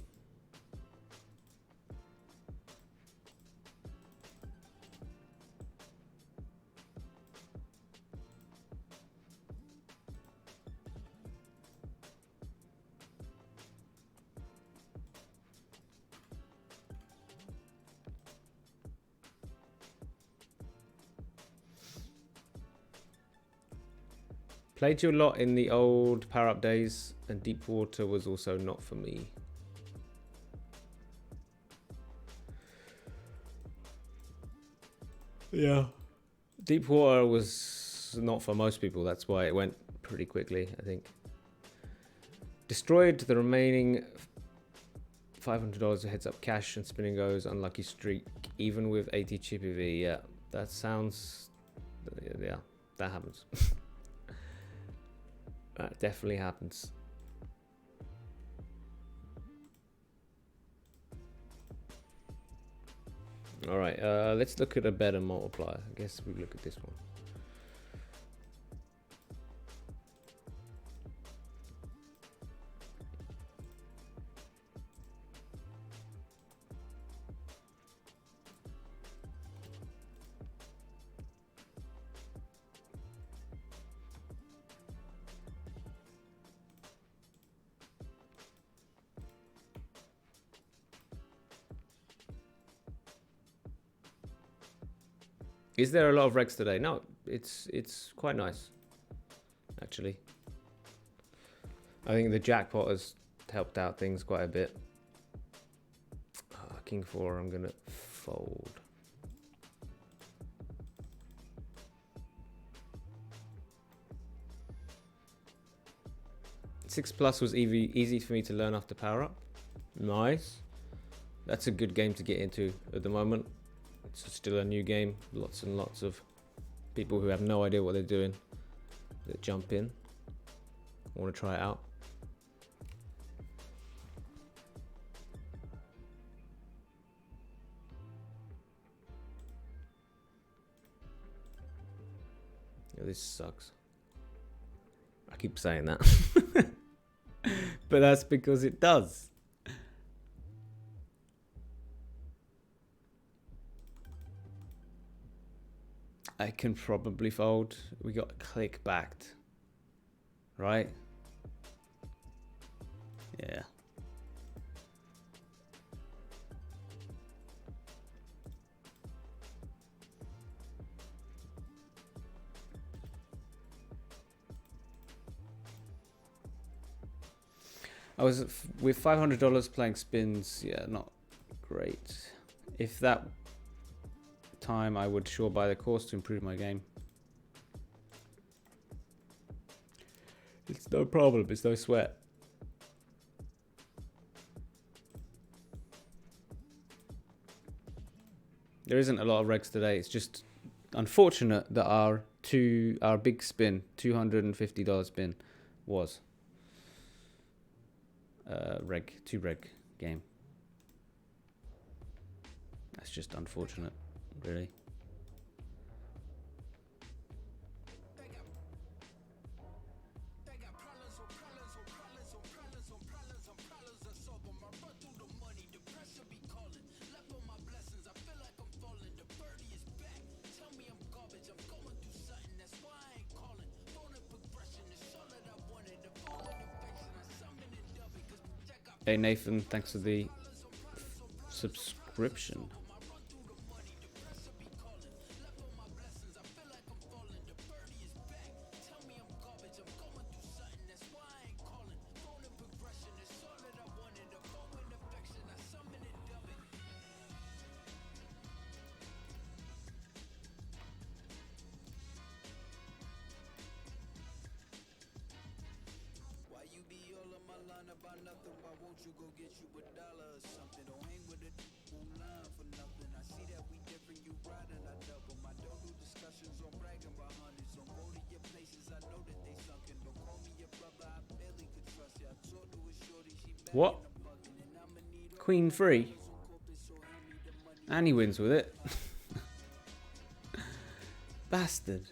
Played you a lot in the old Power Up days, and Deep Water was also not for me. Yeah. Deep Water was not for most people, that's why it went pretty quickly, I think. Destroyed the remaining $500 of heads up cash and spinning goes unlucky streak, even with 80 chippy V. Yeah, that sounds... Yeah, that happens. That definitely happens. All right, let's look at a better multiplier. I guess we look at this one. Is there a lot of regs today? No, it's quite nice, actually. I think the jackpot has helped out things quite a bit. King 4, I'm gonna fold. Six plus was easy for me to learn after Power Up. Nice. That's a good game to get into at the moment. It's still a new game. Lots and lots of people who have no idea what they're doing that jump in. Want to try it out. Yeah, this sucks. I keep saying that. But that's because it does. I can probably fold. We got click backed, right? Yeah. I was with $500 playing spins. Yeah, not great. If that time, I would sure buy the course to improve my game. It's no problem. It's no sweat. There isn't a lot of regs today. It's just unfortunate that our big spin, $250 spin, was two reg game. That's just unfortunate, really. Hey Nathan, thanks for the subscription. What? Queen free? And he wins with it. Bastard.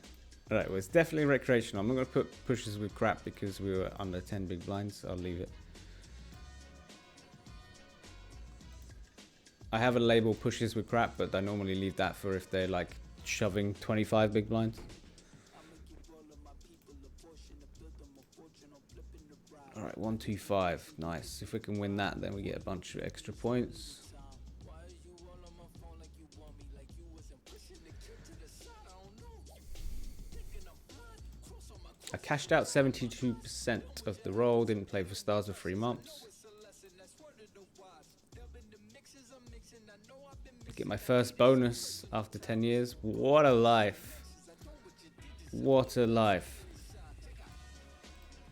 Alright, well, it's definitely recreational. I'm not going to put pushes with crap because we were under 10 big blinds. I'll leave it. I have a label pushes with crap, but I normally leave that for if they're like shoving 25 big blinds. Alright, 1, 2, 5. Nice. If we can win that, then we get a bunch of extra points. I cashed out 72% of the roll, didn't play for stars for 3 months. Get my first bonus after 10 years. What a life. What a life.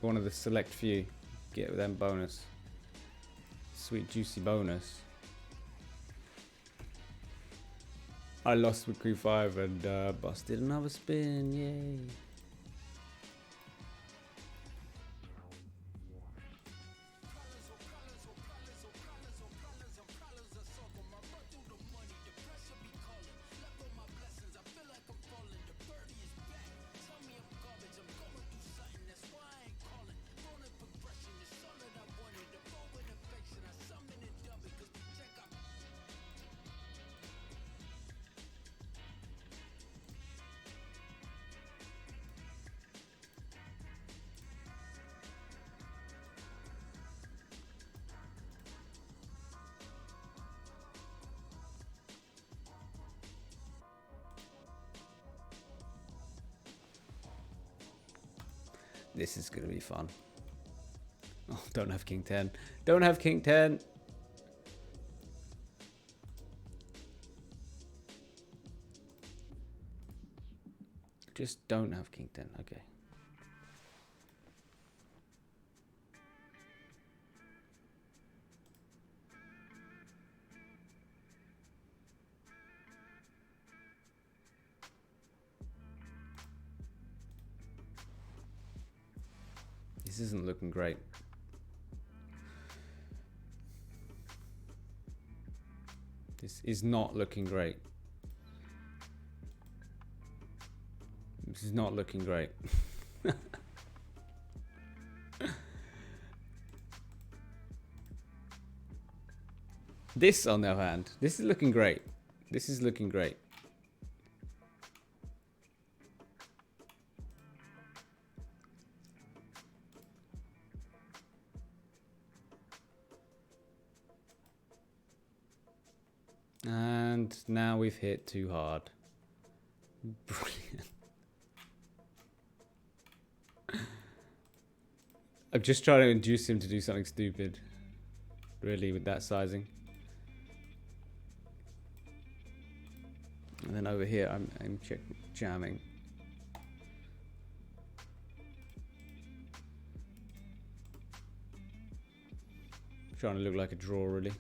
One of the select few. Get them bonus. Sweet juicy bonus. I lost with Q5 and busted another spin. Yay. This is going to be fun. Oh, don't have King 10. Don't have King 10. Just don't have King 10. Okay. This isn't looking great. This is not looking great. This is not looking great. This, on the other hand, this is looking great. This is looking great. And now we've hit too hard. Brilliant. I'm just trying to induce him to do something stupid. Really, with that sizing. And then over here, I'm jamming. Trying to look like a draw, really.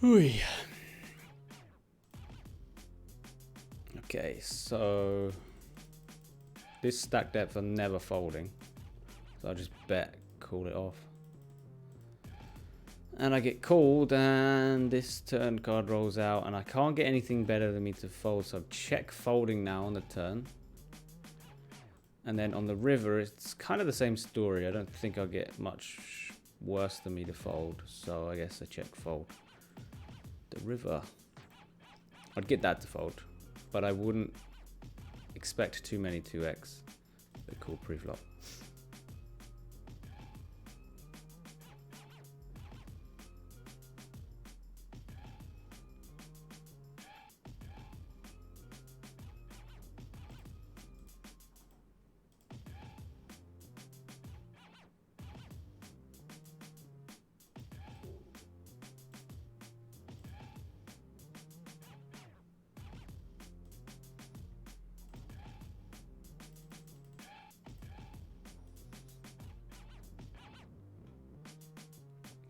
Ooh. Okay, so this stack depth are never folding, so I'll just bet, call it off. And I get called, and this turn card rolls out, and I can't get anything better than me to fold, so I'm check folding now on the turn. And then on the river, it's kind of the same story. I don't think I'll get much worse than me to fold, so I guess I check fold. The river, I'd get that to fold, but I wouldn't expect too many 2x. A cool pre-flop.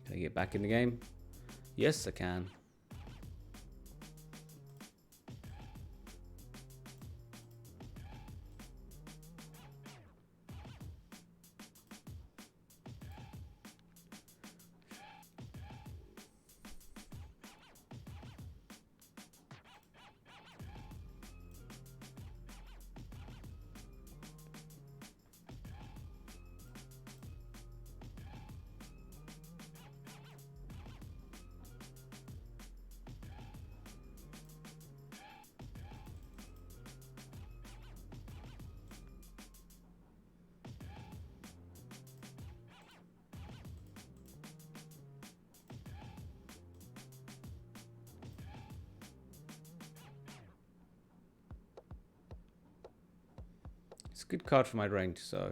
Can I get back in the game? Yes, I can. It's a good card for my range, so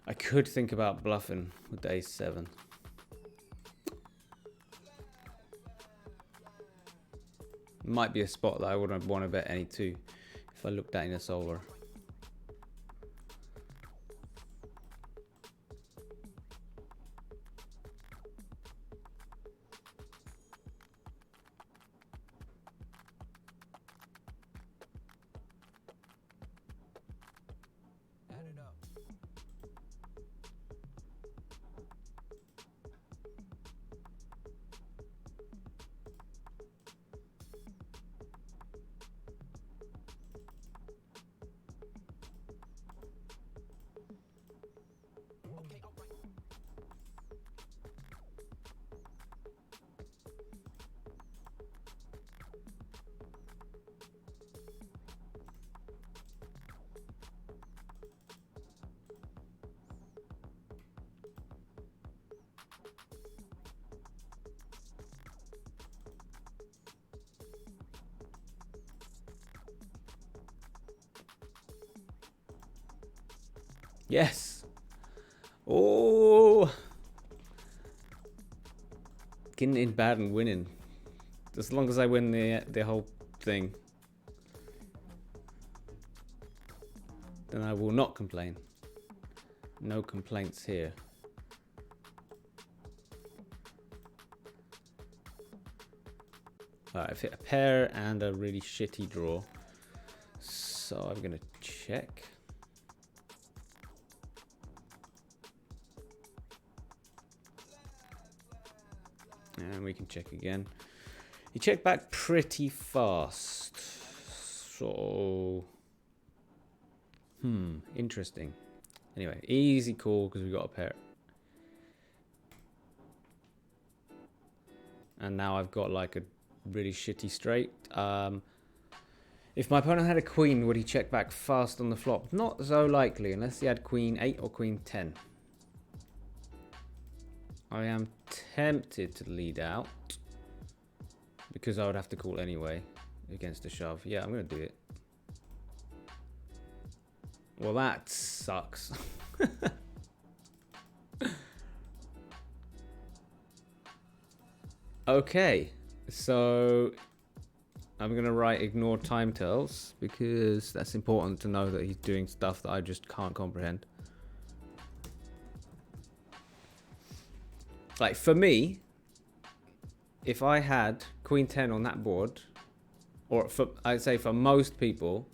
I could think about bluffing with the ace-7. Might be a spot that I wouldn't want to bet any two if I looked at in a solver. Yes. Oh. Getting in bad and winning. As long as I win the whole thing, then I will not complain. No complaints here. Alright, I've hit a pair and a really shitty draw. So I'm gonna check. And we can check again. He checked back pretty fast. So, interesting. Anyway, easy call because we got a pair. And now I've got like a really shitty straight. If my opponent had a queen, would he check back fast on the flop? Not so likely, unless he had queen 8 or queen 10. I am tempted to lead out because I would have to call anyway against a shove. Yeah, I'm going to do it. Well, that sucks. Okay, so I'm going to write ignore time tells because that's important to know that he's doing stuff that I just can't comprehend. Like for me, if I had queen 10 on that board, or for, I'd say for most people,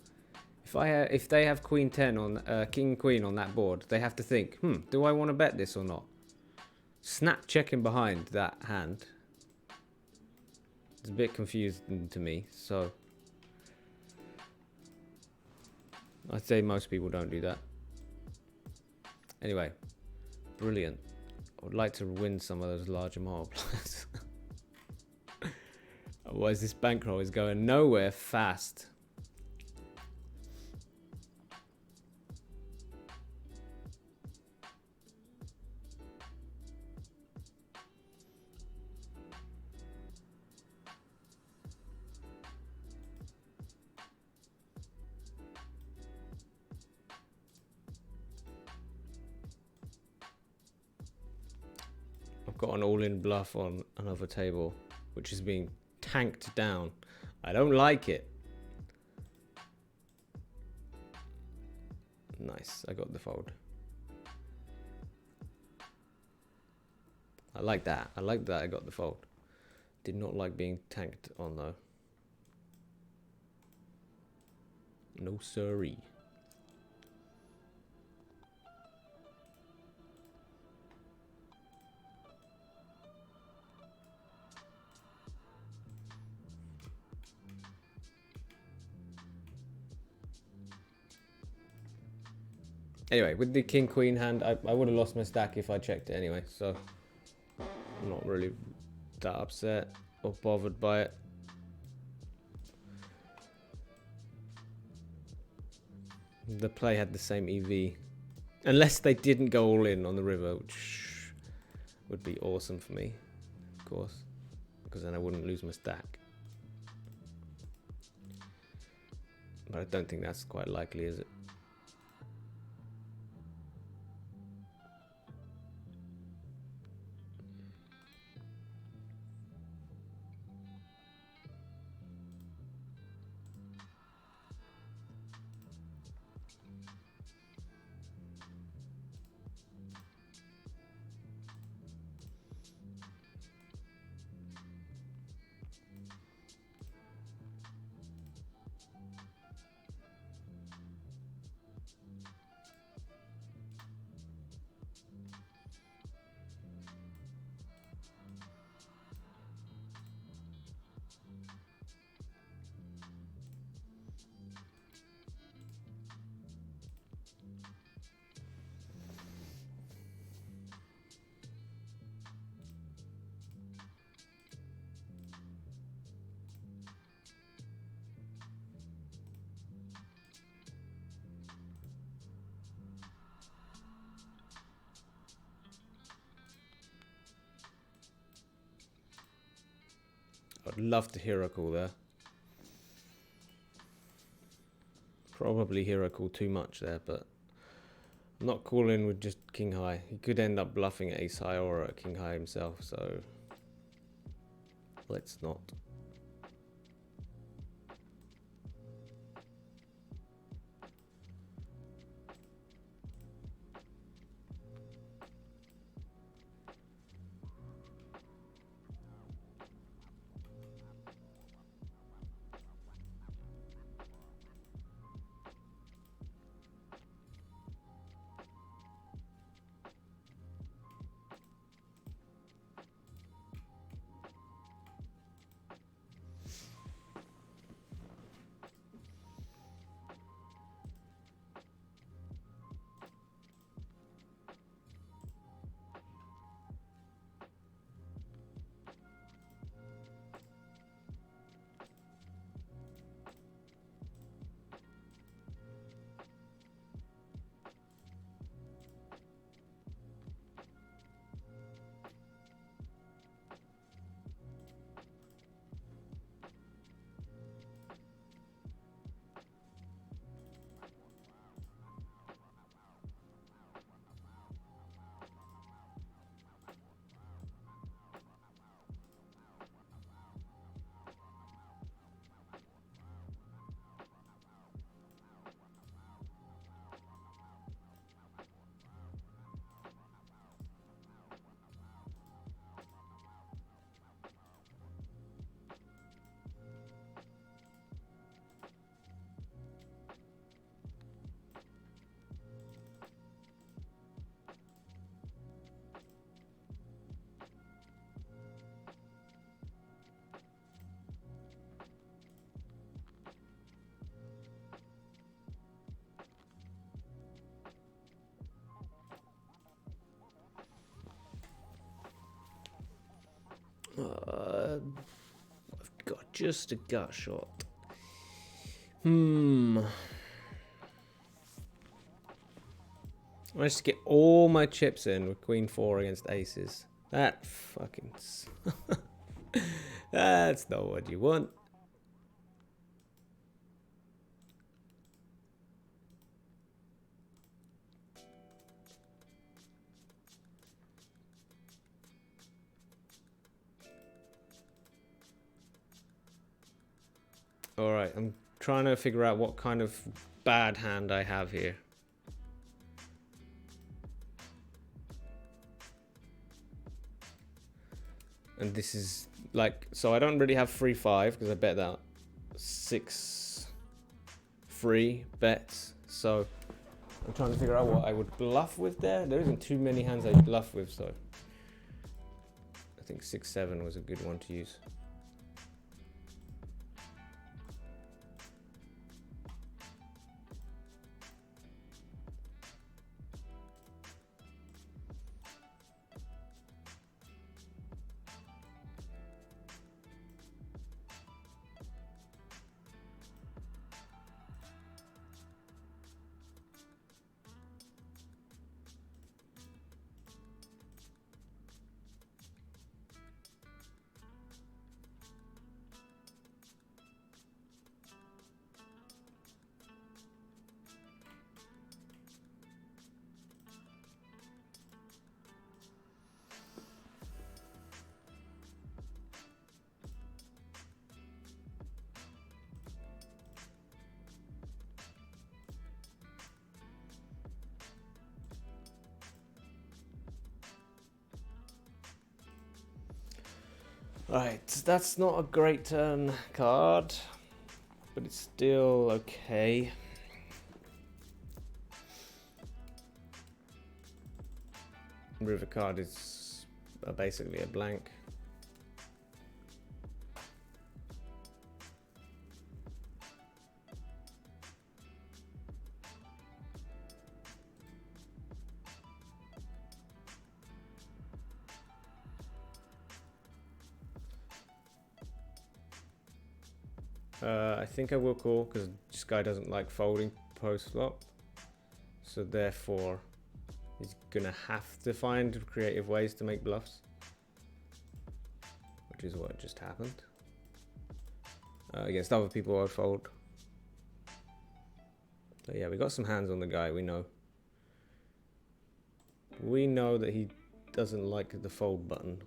if they have queen 10 on king queen on that board, they have to think, do I want to bet this or not? Snap checking behind that hand. It's a bit confusing to me, so I'd say most people don't do that. Anyway, brilliant. I would like to win some of those larger multipliers. Otherwise this bankroll is going nowhere fast. I've got an all-in bluff on another table, which is being tanked down. I don't like it. Nice, I got the fold. I like that. I like that I got the fold. Did not like being tanked on though. No siree. Anyway, with the king queen hand, I would have lost my stack if I checked it anyway, so I'm not really that upset or bothered by it. The play had the same EV, unless they didn't go all in on the river, which would be awesome for me, of course, because then I wouldn't lose my stack. But I don't think that's quite likely, is it? I'd love to hero call there. Probably hero call too much there, but I'm not calling with just king high. He could end up bluffing at ace high or at king high himself, so let's not. I've got just a gut shot. I managed to get all my chips in with Queen 4 against aces. That fucking... That's not what you want. Alright, I'm trying to figure out what kind of bad hand I have here. And this is like, so I don't really have 3-5 because I bet that 6 free bets. So I'm trying to figure out what I would bluff with there. There isn't too many hands I bluff with, so I think 6-7 was a good one to use. Right, that's not a great turn card, but it's still okay. River card is basically a blank. I think I will call because this guy doesn't like folding post flop, so therefore he's gonna have to find creative ways to make bluffs, which is what just happened. Against other people I'd fold. So yeah, we got some hands on the guy. We know that he doesn't like the fold button.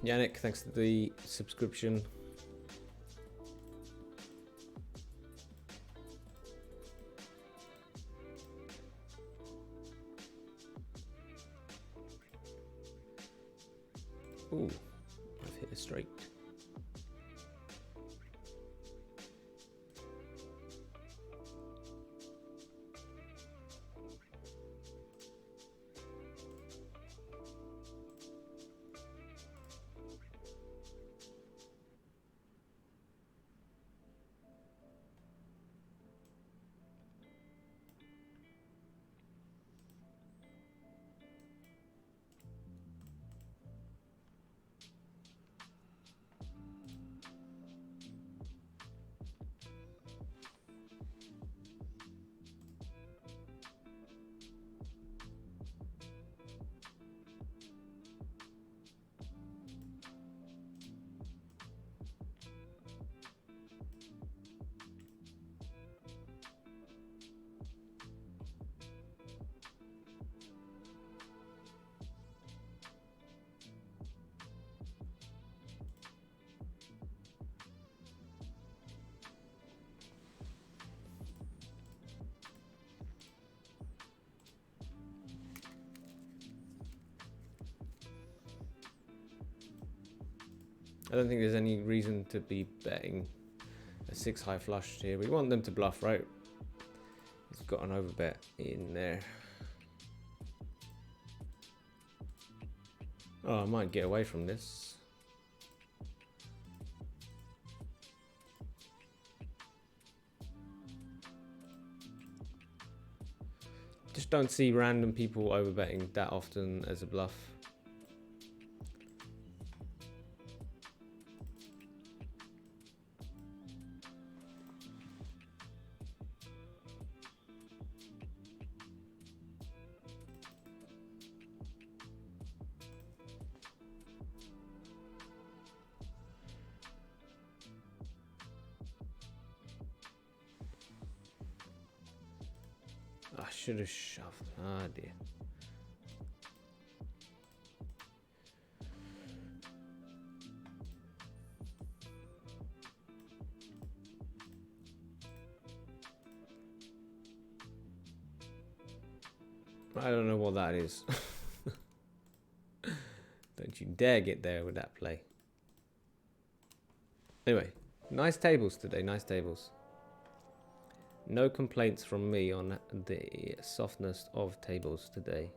Yannick, thanks for the subscription. Ooh, I've hit a straight. I don't think there's any reason to be betting a 6 high flush here. We want them to bluff, right? He's got an overbet in there. Oh, I might get away from this. Just don't see random people overbetting that often as a bluff. I should have shoved. Ah, dear. I don't know what that is. Don't you dare get there with that play. Anyway, nice tables today, nice tables. No complaints from me on the softness of tables today.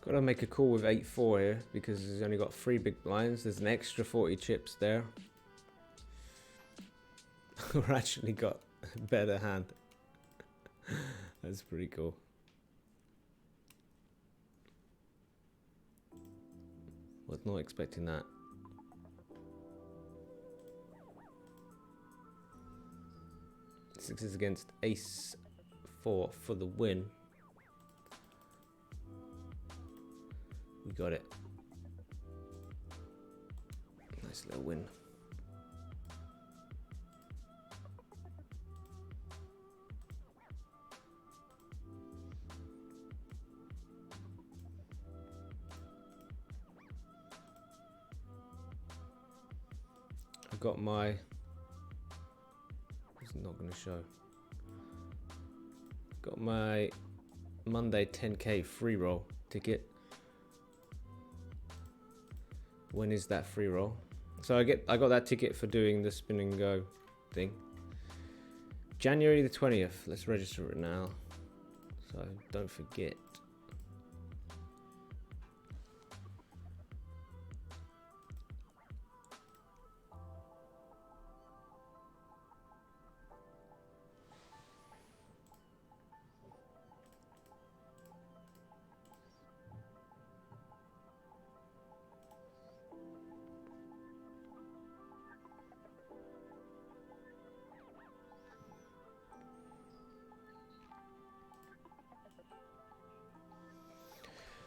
Gotta make a call with 8-4 here because he's only got 3 big blinds. There's an extra 40 chips there. We're actually got a better hand. That's pretty cool. Was not expecting that. Sixes against ace-4 for the win. We got it. Nice little win. I've got my... It's not going to show. Got my Monday 10K free roll ticket. When is that free roll? So I got that ticket for doing the spin and go thing. January the 20th. Let's register it now, so don't forget.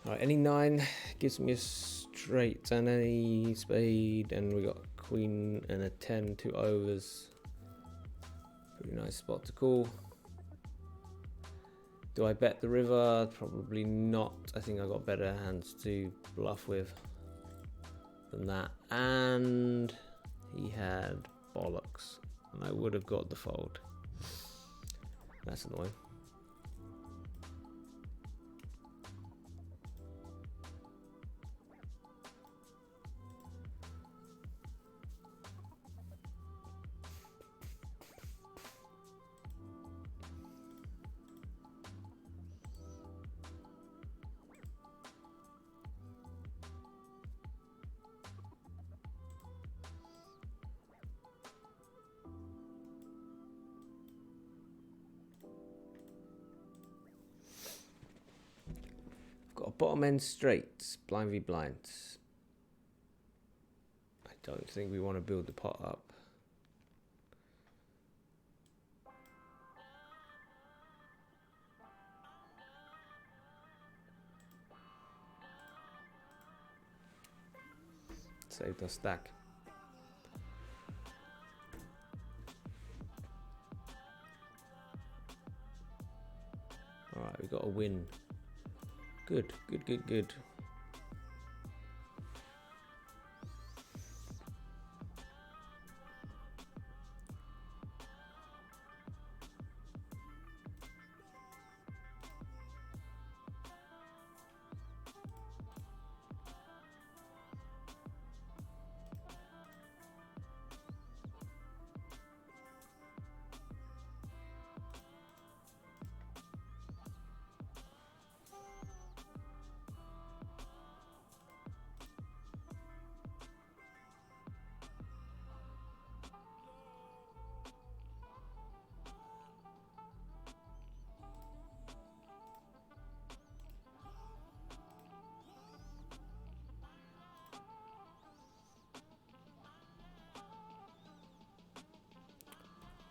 Alright, any 9 gives me a straight and any spade, and we got a queen and a 10, 2 overs. Pretty nice spot to call. Do I bet the river? Probably not. I think I got better hands to bluff with than that. And he had bollocks, and I would have got the fold. That's annoying. Got a bottom end straight, blind v blind. I don't think we want to build the pot up. Saved our stack. Alright, we got a win. Good, good, good, good.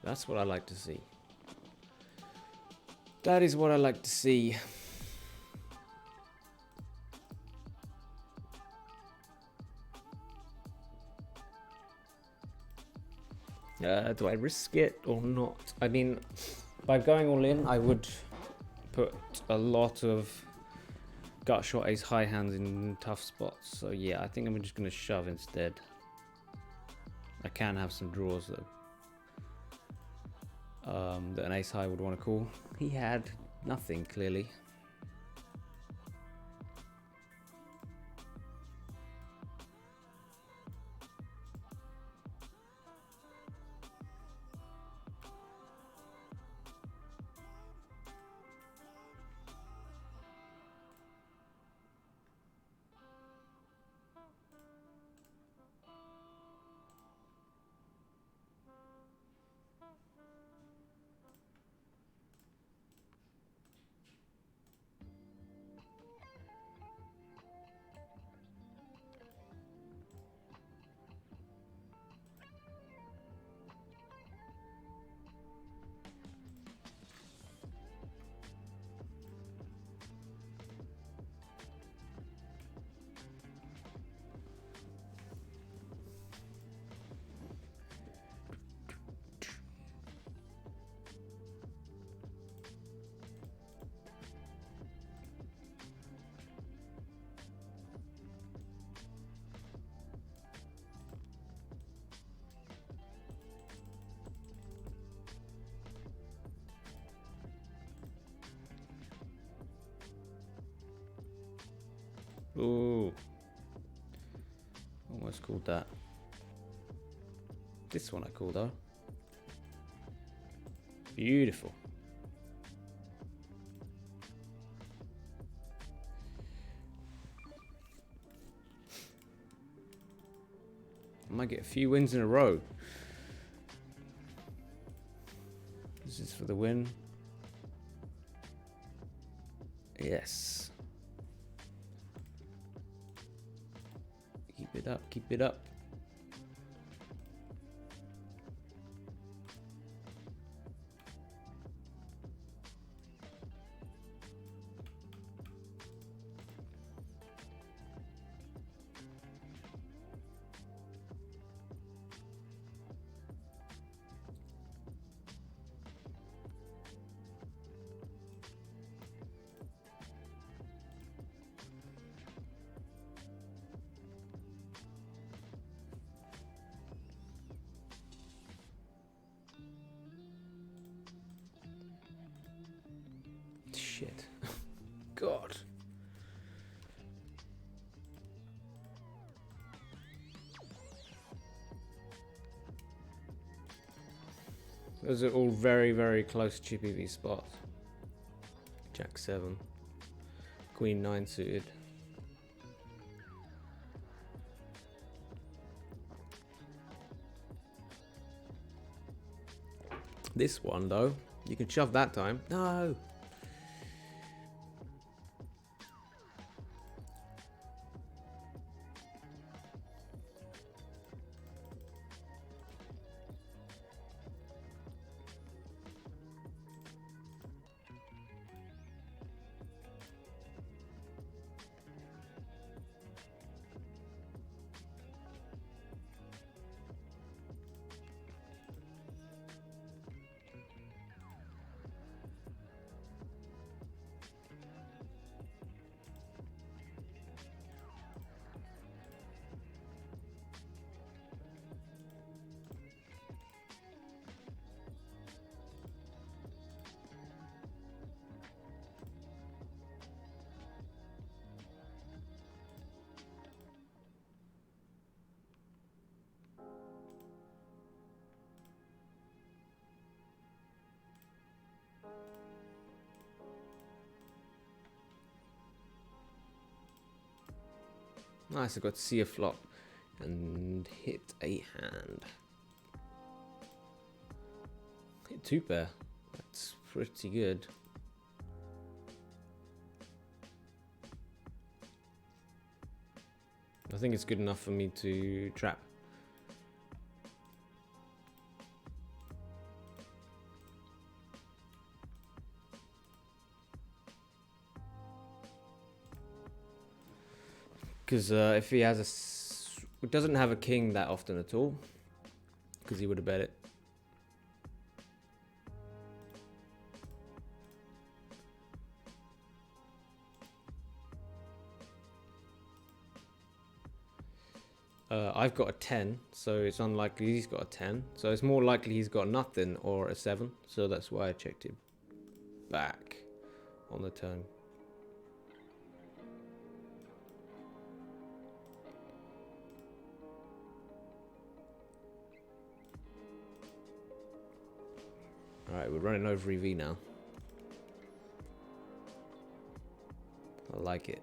That's what I like to see. That is what I like to see. Do I risk it or not? I mean, by going all in, I would put a lot of gut shot ace high hands in tough spots. So yeah, I think I'm just going to shove instead. I can have some draws though. That an ace high would want to call. He had nothing clearly. Ooh. Almost called that. This one I called though. Beautiful. I might get a few wins in a row. This is for the win. Yes. Keep it up, keep it up. shit. God. Those are all very, very close chippy V spots. Jack 7. Queen 9 suited. This one, though, you can shove that time. No! Nice, I got to see a flop and hit a hand. Hit 2 pair. That's pretty good. I think it's good enough for me to trap. Because if he has it doesn't have a king that often at all, because he would have bet it. I've got a 10, so it's unlikely he's got a 10. So it's more likely he's got nothing or a 7. So that's why I checked him back on the turn. Alright, we're running over EV now. I like it.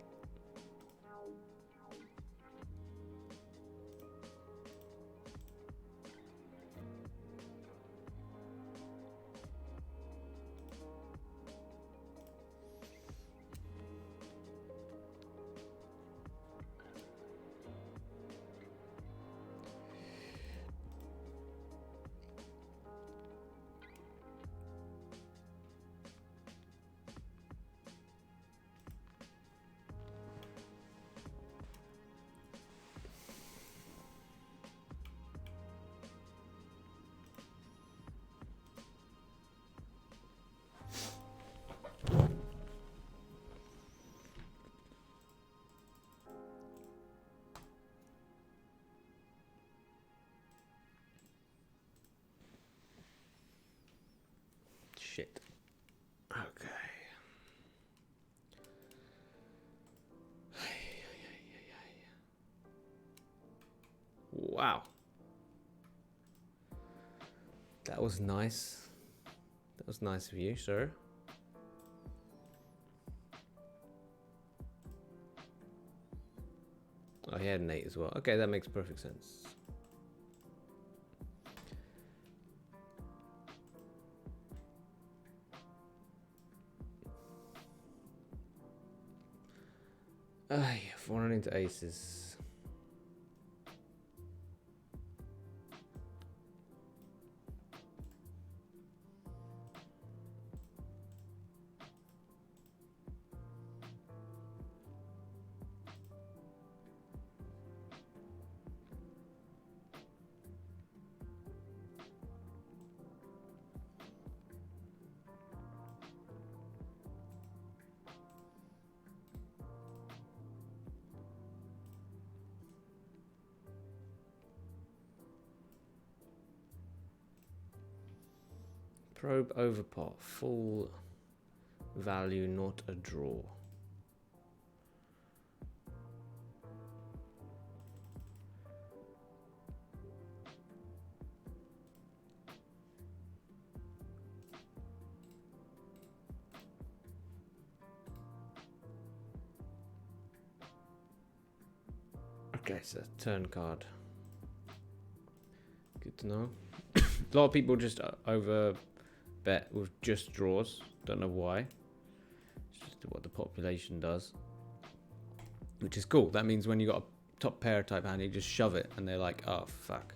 Shit. Okay. Wow. That was nice. That was nice of you, sir. Oh, he had an 8 as well. Okay, that makes perfect sense. Yeah, 400 into aces. Probe over pot, full value, not a draw. Okay, so turn card. Good to know. A lot of people just over bet with just draws. Don't know why. It's just what the population does, which is cool. That means when you got a top pair type hand, you just shove it, and they're like, "Oh fuck."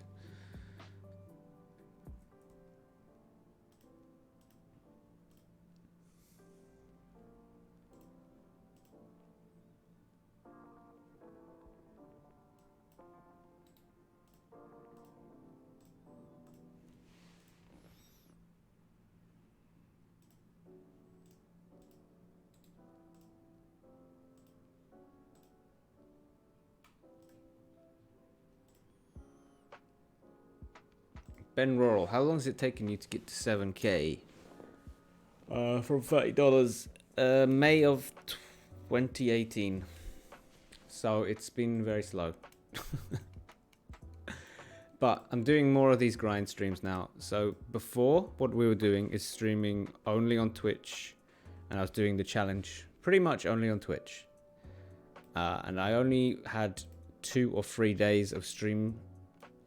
Bankroll, how long has it taken you to get to 7K? From $30. May of 2018. So it's been very slow. But I'm doing more of these grind streams now. So before, what we were doing is streaming only on Twitch. And I was doing the challenge pretty much only on Twitch. And I only had 2 or 3 days of stream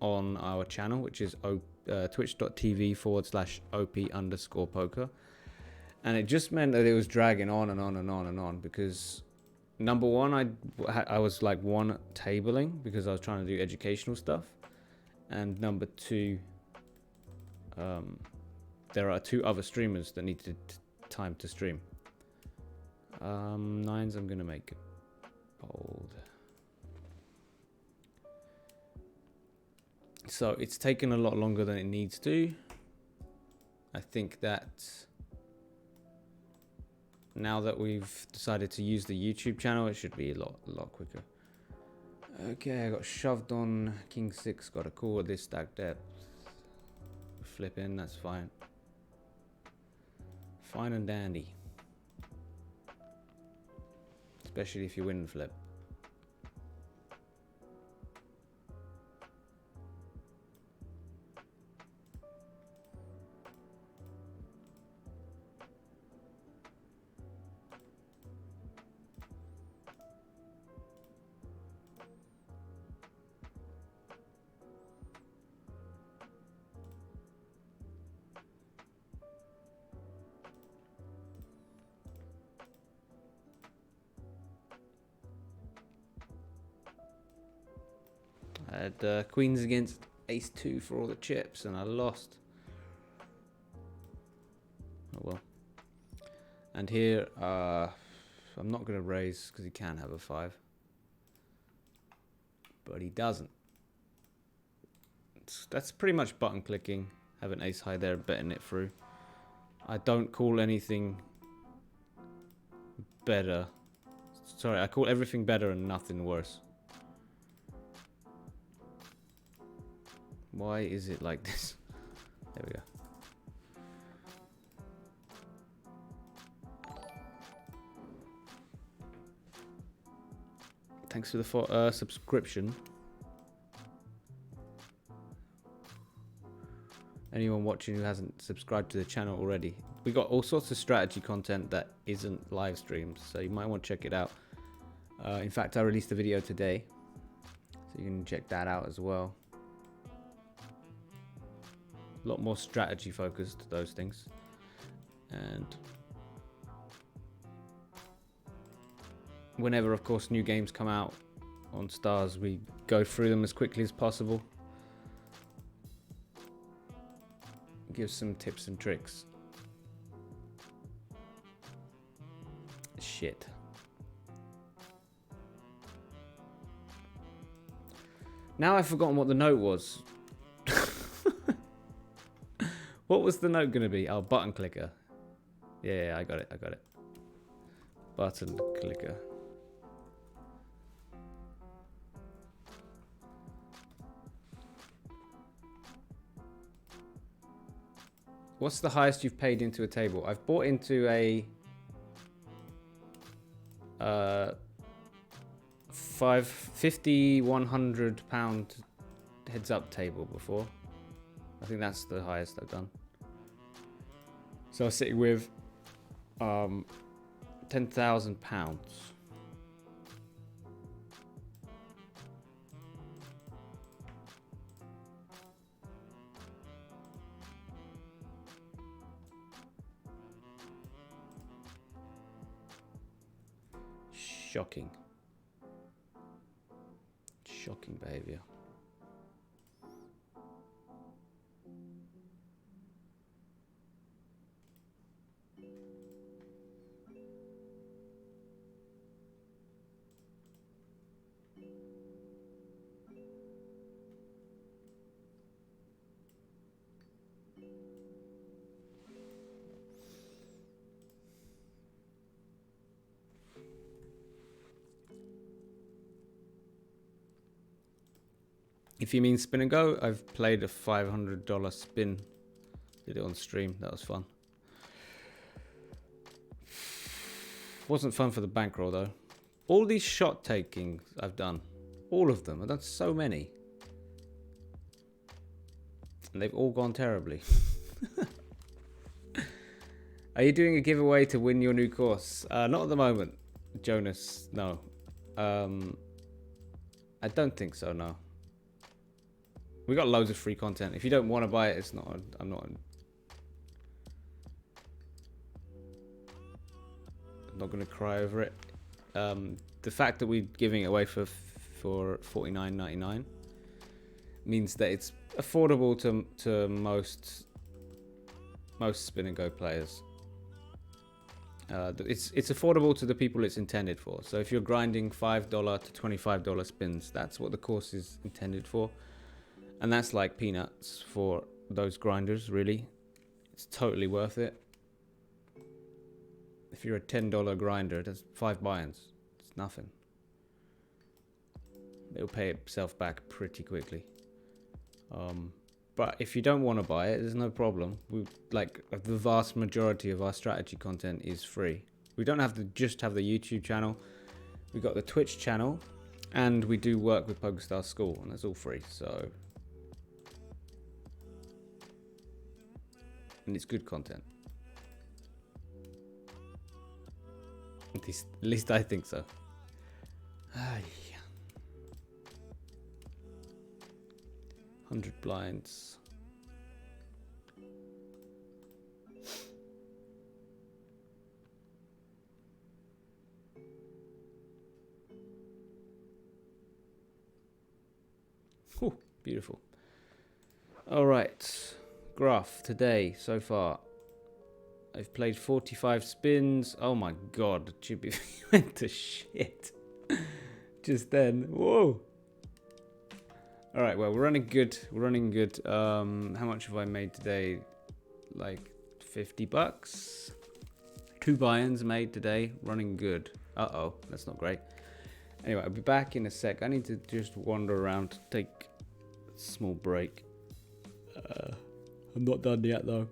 on our channel, which is twitch.tv/op_poker. And it just meant that it was dragging on and on and on and on, because number one, I was like tabling because I was trying to do educational stuff, and number two, there are 2 other streamers that needed time to stream. Nines, I'm gonna make bold. So it's taken a lot longer than it needs to. I think that now that we've decided to use the YouTube channel, it should be a lot quicker. Okay, I got shoved on King 6. Got a call with this stack depth. Flip in, that's fine. Fine and dandy. Especially if you win and flip. I had queens against ace 2 for all the chips, and I lost. Oh well. And here, I'm not going to raise because he can have a 5. But he doesn't. That's pretty much button clicking. Have an ace high there, betting it through. I don't call anything better. Sorry, I call everything better and nothing worse. Why is it like this? There we go. Thanks for the subscription. Anyone watching who hasn't subscribed to the channel already. We got all sorts of strategy content that isn't live streams, so you might want to check it out. In fact, I released a video today, so you can check that out as well. A lot more strategy focused, those things. And whenever, of course, new games come out on Stars, we go through them as quickly as possible. Give some tips and tricks. Shit. Now I've forgotten what the note was. What was the note going to be? Oh, button clicker. Yeah, I got it. Button clicker. What's the highest you've paid into a table? I've bought into a £100 heads up table before. I think that's the highest I've done. So I was sitting with £10,000. Shocking. Shocking behavior. If you mean spin and go, I've played a $500 spin. Did it on stream. That was fun. Wasn't fun for the bankroll though. All these shot takings I've done. All of them. I've done so many. And they've all gone terribly. Are you doing a giveaway to win your new course? Not at the moment, Jonas. No. I don't think so, no. We got loads of free content. If you don't want to buy it, it's not. I'm not going to cry over it. The fact that we're giving it away for $49.99 means that it's affordable to most spin and go players. It's affordable to the people it's intended for. So if you're grinding $5 to $25 spins, that's what the course is intended for. And that's like peanuts for those grinders, really. It's totally worth it. If you're a $10 grinder, that's 5 buy-ins. It's nothing. It'll pay itself back pretty quickly. But if you don't want to buy it, there's no problem. The vast majority of our strategy content is free. We don't have to just have the YouTube channel. We've got the Twitch channel, and we do work with PokerStars School, and that's all free. So. And it's good content. At least I think so. 100 blinds. Ooh, beautiful. All right. Graph today so far. I've played 45 spins. Oh my god, Chippy went to shit just then. Whoa. All right, well, we're running good. How much have I made today? Like $50. 2 buy-ins made today. Running good. Uh-oh, that's not great. Anyway, I'll be back in a sec. I need to just wander around, take a small break. I'm not done yet though.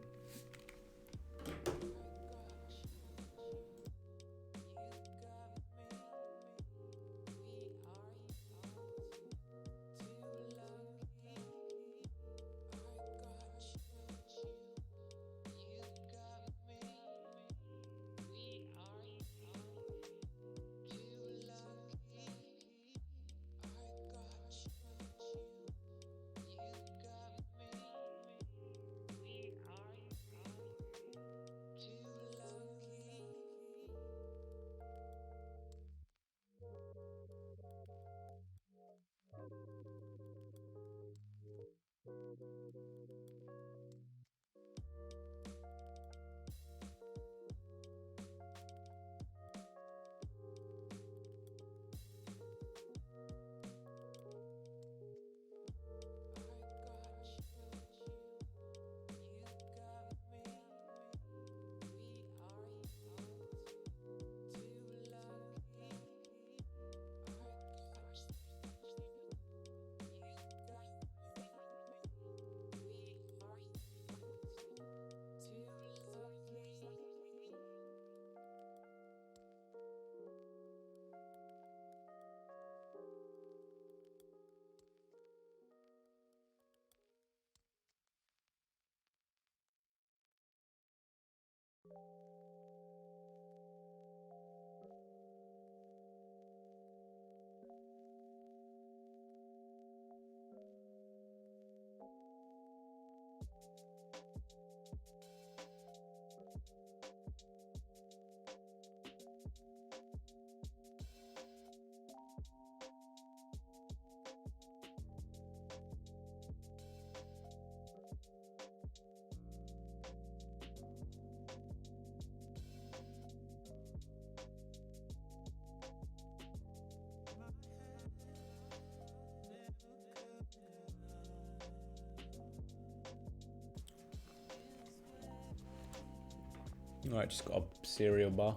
Alright, just got a cereal bar.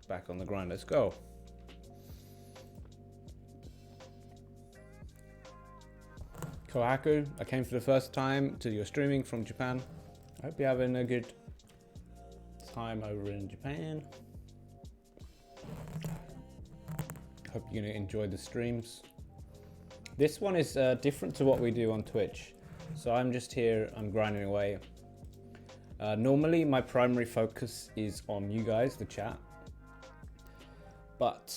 Back on the grind, let's go. Kohaku, I came for the first time to your streaming from Japan. I hope you're having a good time over in Japan. Hope you're gonna enjoy the streams. This one is different to what we do on Twitch. So I'm just here, I'm grinding away. Normally my primary focus is on you guys, the chat. But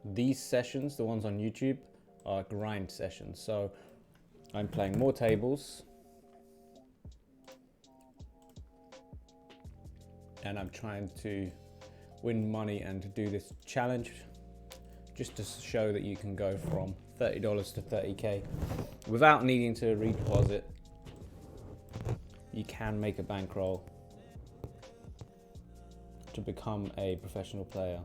these sessions, the ones on YouTube, are grind sessions. So I'm playing more tables. And I'm trying to win money and do this challenge just to show that you can go from $30 to 30K without needing to redeposit. You can make a bankroll to become a professional player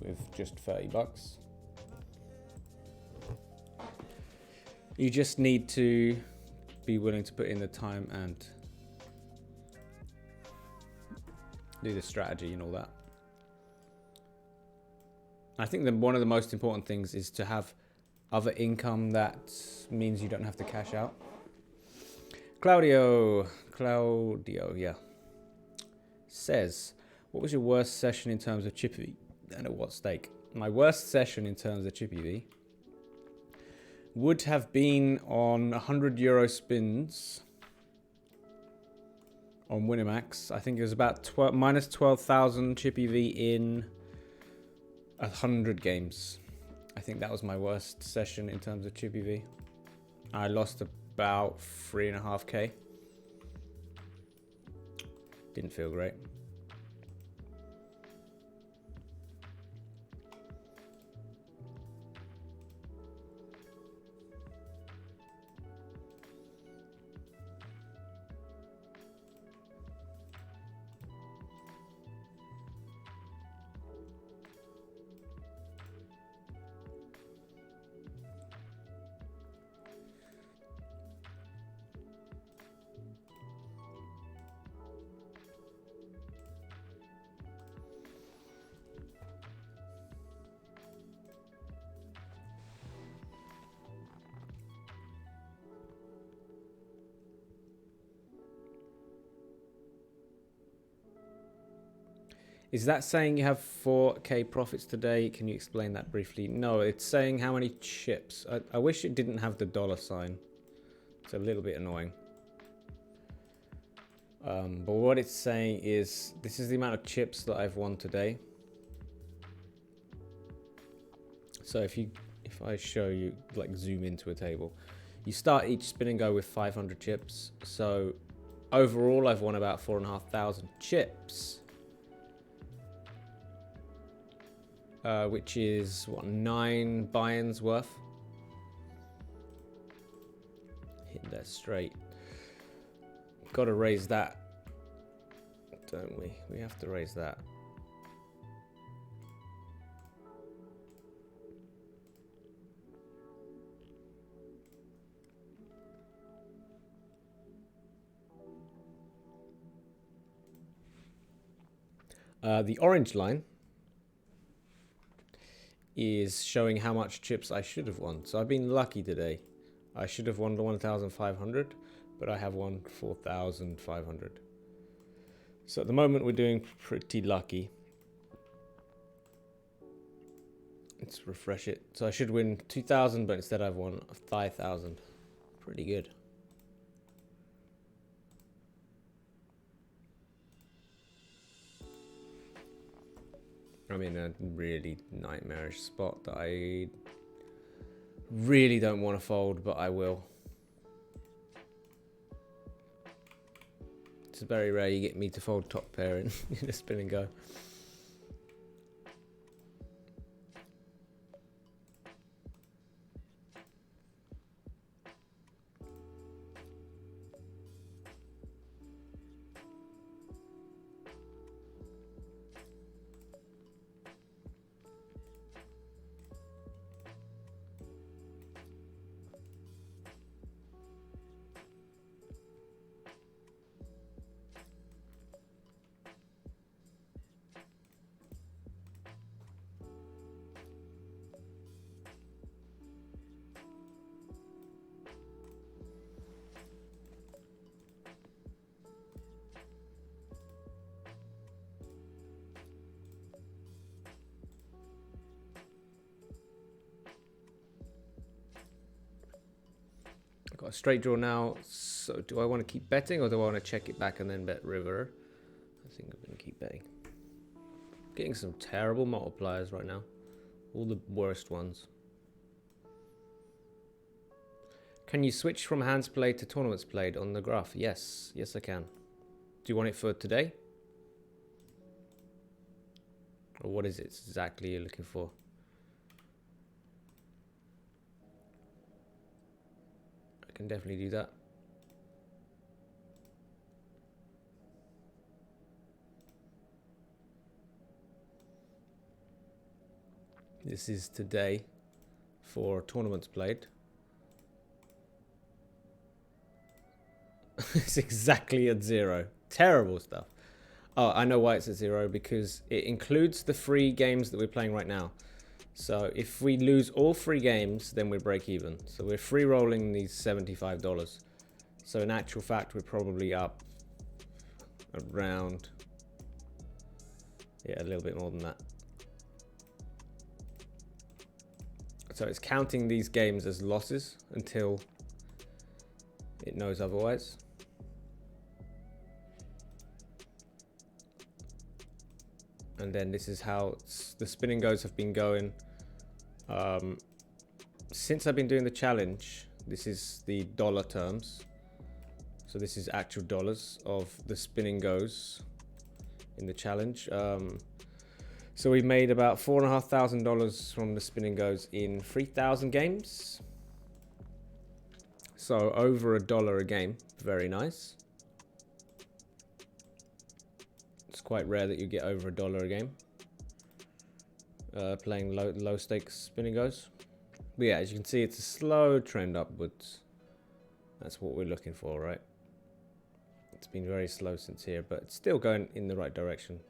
with just 30 bucks. You just need to be willing to put in the time and do the strategy and all that. I think that one of the most important things is to have other income that means you don't have to cash out. Claudio, yeah, says, what was your worst session in terms of chippy and at what stake? My worst session in terms of chippy would have been on 100 euro spins on Winamax. I think it was about minus 12,000 chippy in 100 games. I think that was my worst session in terms of chippy. I lost about 3.5K. Didn't feel great. Is that saying you have 4K profits today? Can you explain that briefly? No, it's saying how many chips. I wish it didn't have the dollar sign. It's a little bit annoying. But what it's saying is, this is the amount of chips that I've won today. So if I show you, like zoom into a table, you start each spin and go with 500 chips. So overall, I've won about 4,500 chips. Which is what, 9 buy-ins worth. Hit that straight. Got to raise that, don't we? We have to raise that. The orange line is showing how much chips I should have won. So I've been lucky today. I should have won 1,500, but I have won 4,500. So at the moment we're doing pretty lucky. Let's refresh it. So I should win 2,000, but instead I've won 5,000. Pretty good. I'm in a really nightmarish spot that I really don't want to fold, but I will. It's very rare you get me to fold top pair in a spin and go. Got a straight draw now. So do I want to keep betting or do I want to check it back and then bet river? I think I'm going to keep betting. Getting some terrible multipliers right now. All the worst ones. Can you switch from hands played to tournaments played on the graph? Yes. Yes, I can. Do you want it for today? Or what is it exactly you're looking for? I can definitely do that. This is today for tournaments played. It's exactly at 0. Terrible stuff. Oh, I know why it's at 0, because it includes the free games that we're playing right now. So if we lose all 3 games, then we break even. So we're free rolling these $75. So in actual fact, we're probably up around, yeah, a little bit more than that. So it's counting these games as losses until it knows otherwise. And then this is how the spin and goes have been going. Since I've been doing the challenge, this is the dollar terms. So this is actual dollars of the spin and goes in the challenge. So we made about $4,500 from the spin and goes in 3,000 games. So over $1 a game, very nice. It's quite rare that you get over $1 a game playing low stakes spin and goes. But yeah, as you can see, it's a slow trend upwards. That's what we're looking for, right? It's been very slow since here, but it's still going in the right direction.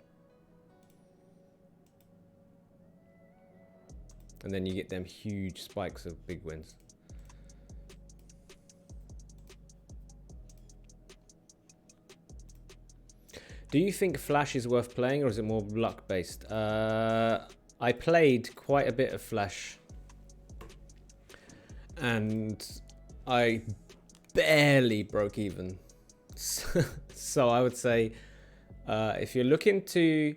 And then you get them huge spikes of big wins. Do you think Flash is worth playing, or is it more luck based? I played quite a bit of Flash and I barely broke even. So I would say if you're looking to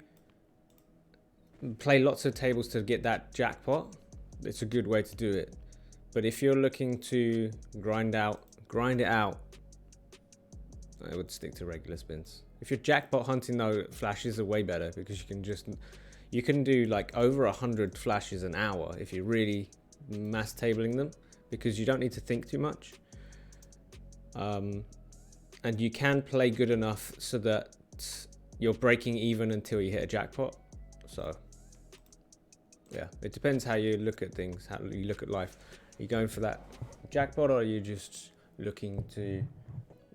play lots of tables to get that jackpot, it's a good way to do it. But if you're looking to grind it out, I would stick to regular spins. If you're jackpot hunting though, flashes are way better, because you can do like over 100 flashes an hour if you're really mass tabling them, because you don't need to think too much. And you can play good enough so that you're breaking even until you hit a jackpot. So yeah, it depends how you look at things, how you look at life. Are you going for that jackpot, or are you just looking to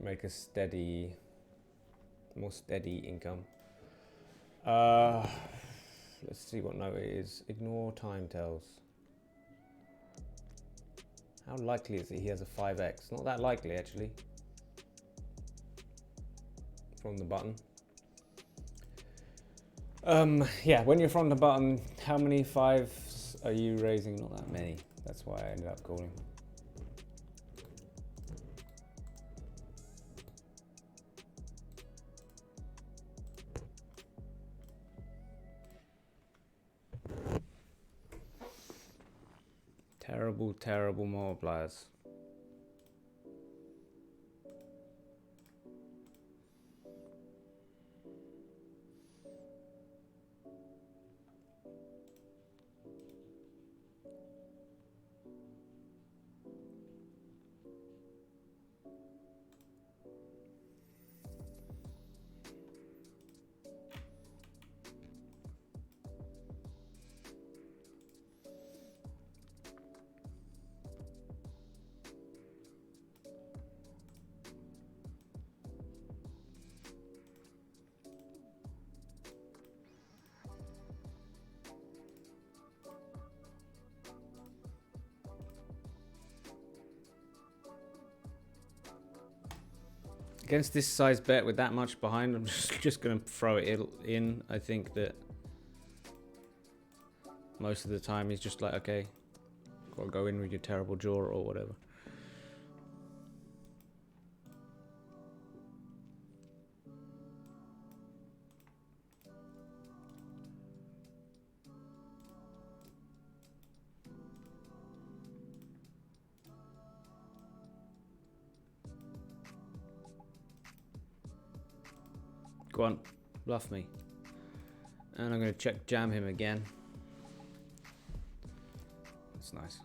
make a more steady income? Let's see what note it is. Ignore time tells. How likely is it he has a 5x? Not that likely, actually. From the button. Yeah, when you're from the button, how many 5s are you raising? Not that many. That's why I ended up calling. Terrible, terrible multipliers. Against this size bet with that much behind, I'm just going to throw it in. I think that most of the time he's just like, okay, gotta go in with your terrible draw or whatever. Go on, bluff me. And I'm going to check jam him again. That's nice.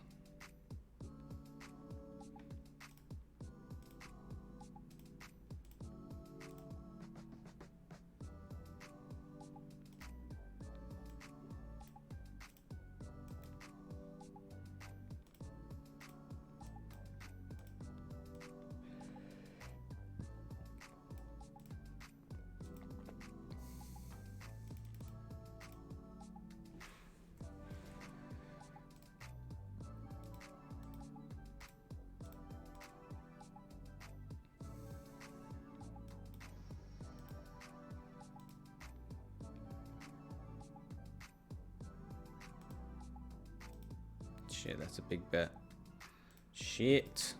Shit, that's a big bet. Shit.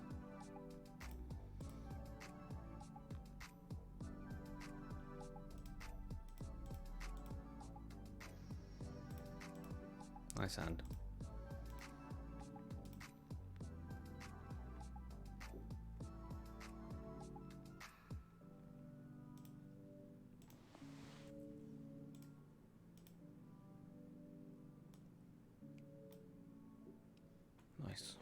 Nice hand. Nice.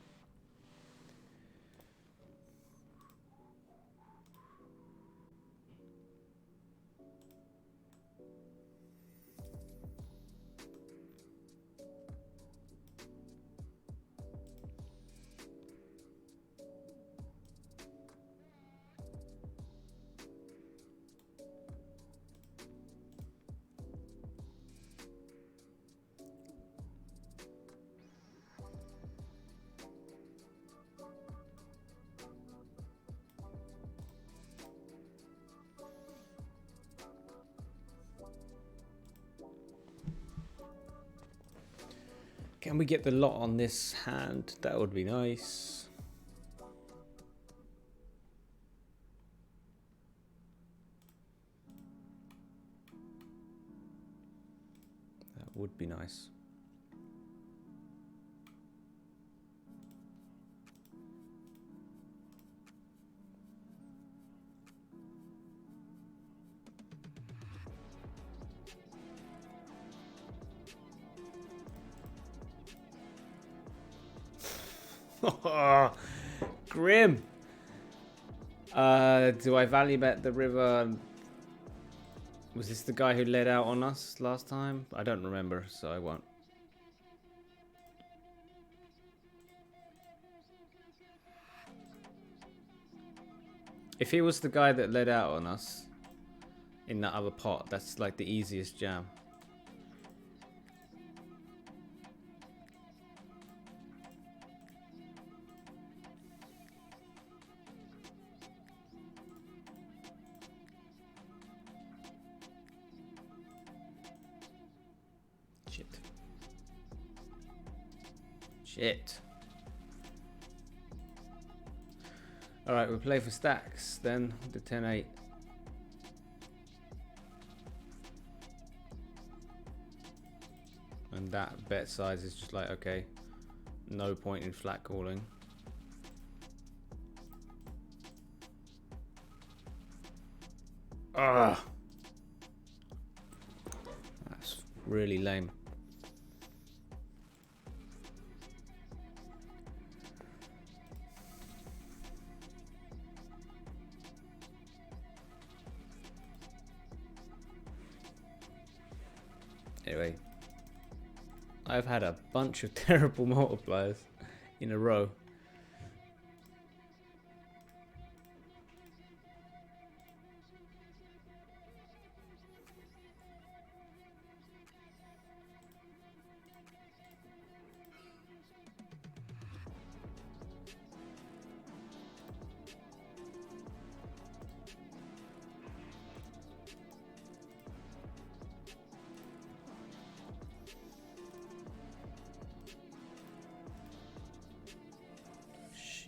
Can we get the lot on this hand? That would be nice. That would be nice. Grim. Do I value bet the river? Was this the guy who led out on us last time? I don't remember, so I won't. If he was the guy that led out on us in that other pot, that's like the easiest jam. Shit. Alright, we'll play for stacks then, the 10-8. And that bet size is just like, okay, no point in flat calling. Ugh. That's really lame. Anyway, I've had a bunch of terrible multipliers in a row.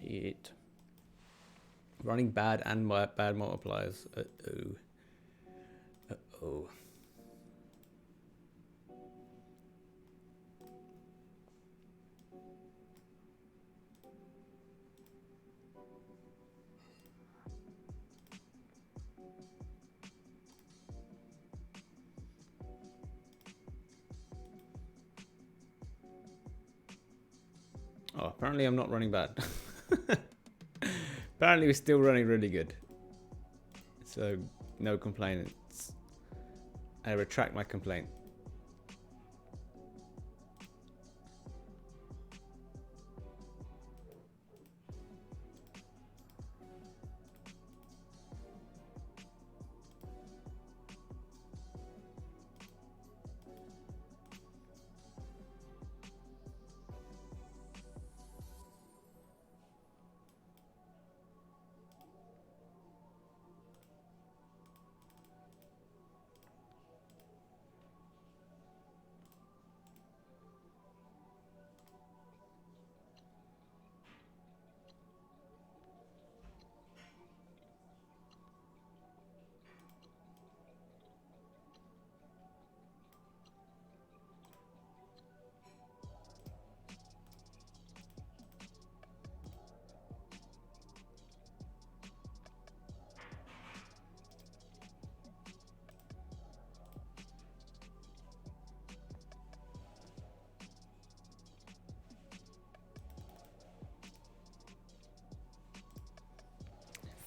Shit. Running bad and bad multipliers. Uh-oh. Uh-oh. Oh, apparently I'm not running bad. Apparently we're still running really good. So, no complaints. I retract my complaint.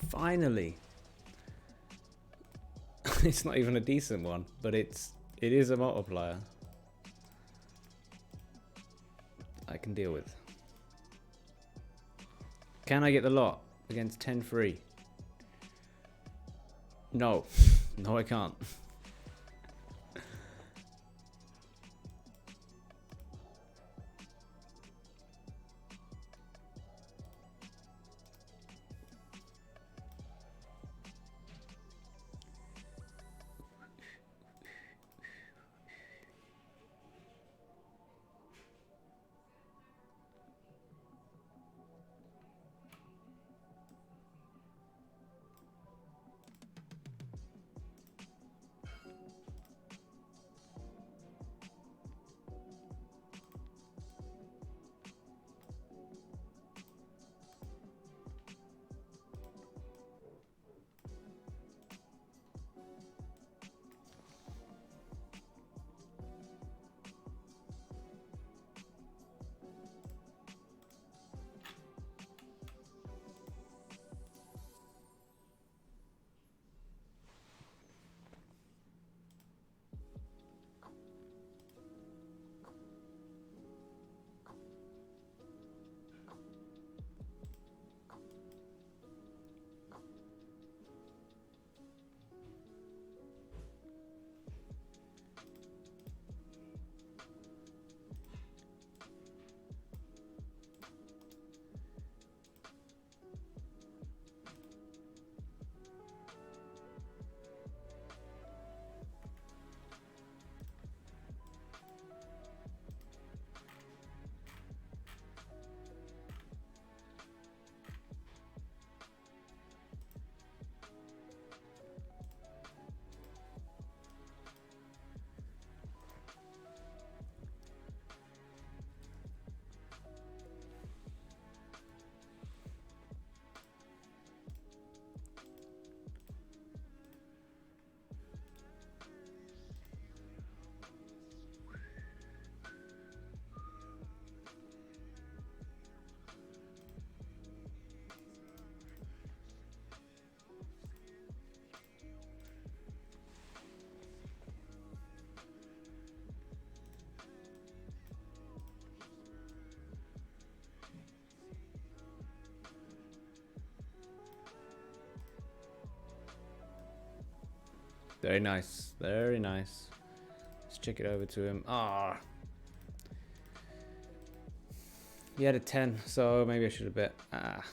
Finally. It's not even a decent one, but it is a multiplier I can deal with. Can I get the lot against 10-3? No. No, I can't. Very nice. Very nice. Let's check it over to him. Ah. He had a 10, so maybe I should have bet. Ah.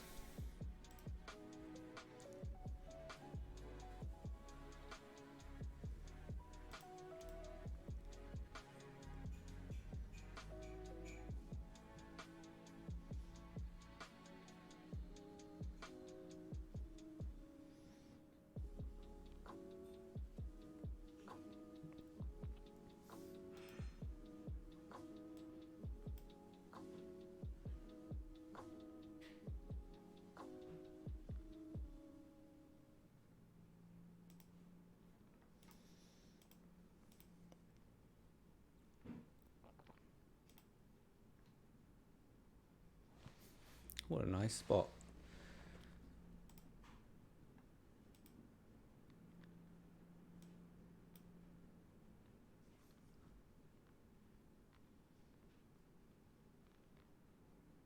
What a nice spot.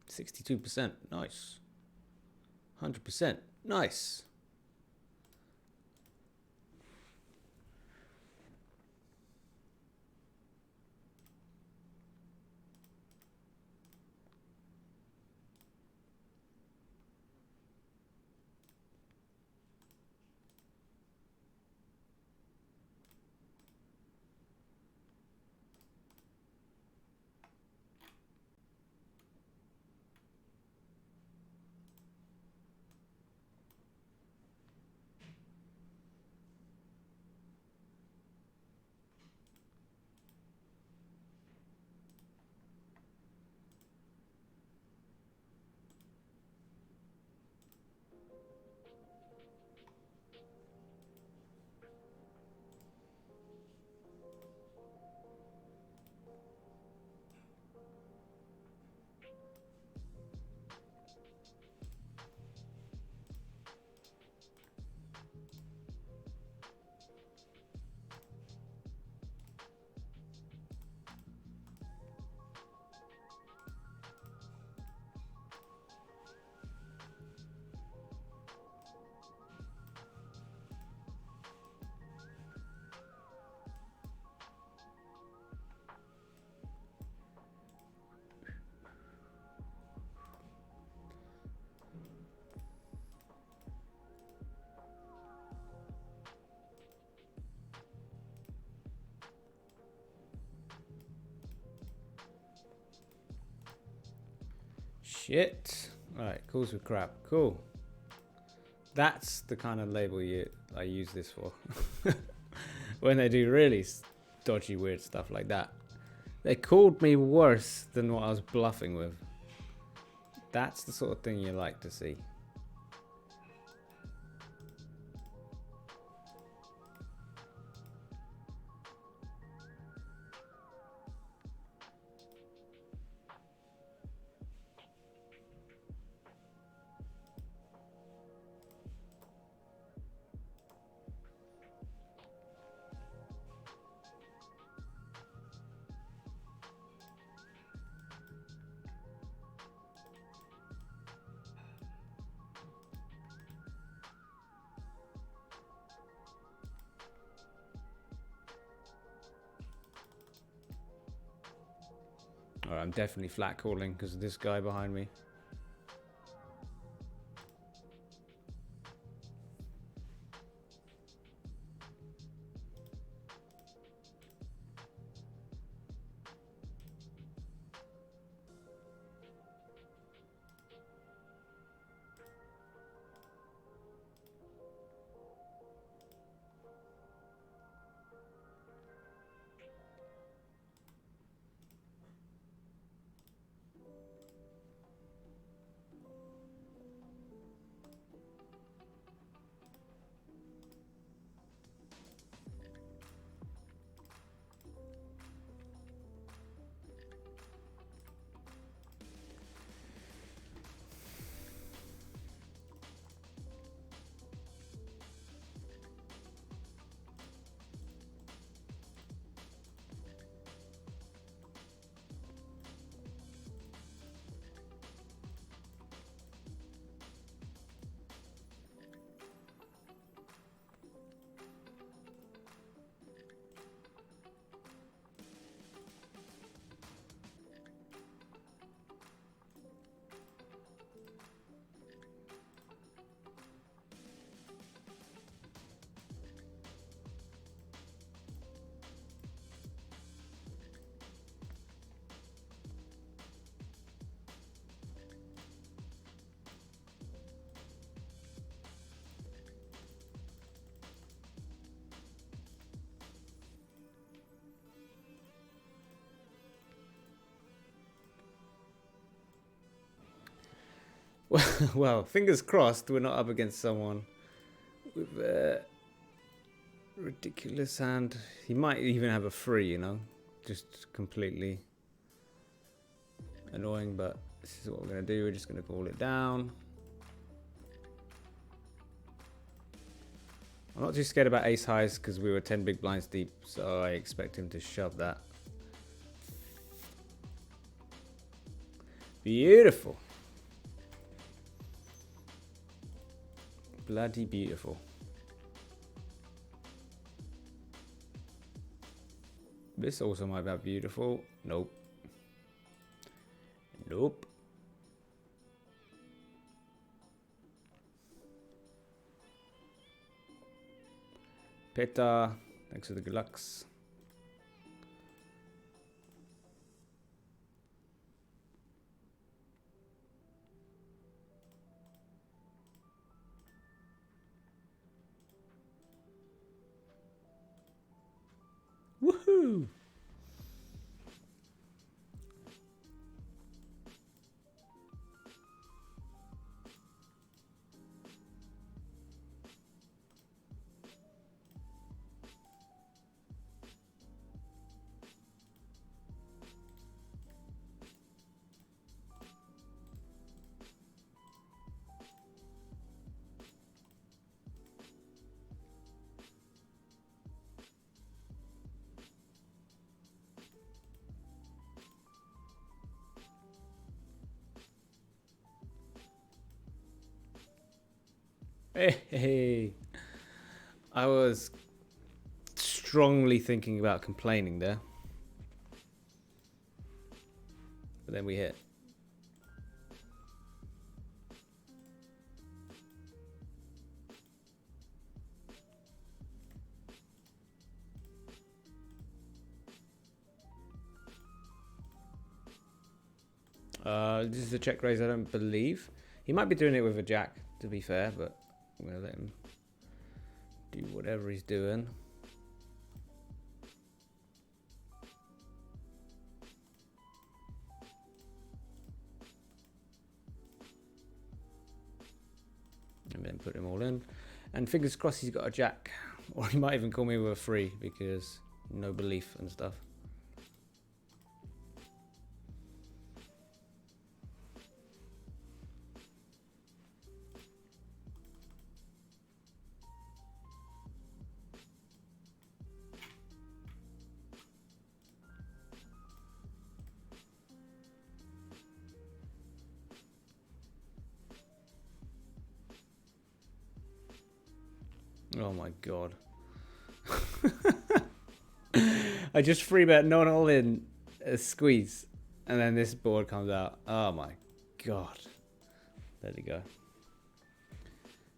%62. Nice. 100%. Nice. Shit. Alright, calls with crap. Cool. That's the kind of label I use this for. When they do really dodgy, weird stuff like that. They called me worse than what I was bluffing with. That's the sort of thing you like to see. Alright, I'm definitely flat calling because of this guy behind me. Well, fingers crossed we're not up against someone with a ridiculous hand. He might even have a free, you know, just completely annoying, but This is what we're going to do. We're just going to call it down. I'm not too scared about ace highs because we were 10 big blinds deep, so I expect him to shove that. Beautiful. Bloody beautiful. This also might be beautiful. Nope. Nope. Peta, thanks for the good lucks. Woohoo! Hey, I was strongly thinking about complaining there, but then we hit. This is a check raise, I don't believe. He might be doing it with a jack, to be fair, but I'm going to let him do whatever he's doing. And then put him all in. And fingers crossed he's got a jack. Or he might even call me with a free because no belief and stuff. Oh my god. I just free bet not all in a squeeze and then this board comes out. Oh my god. There we go.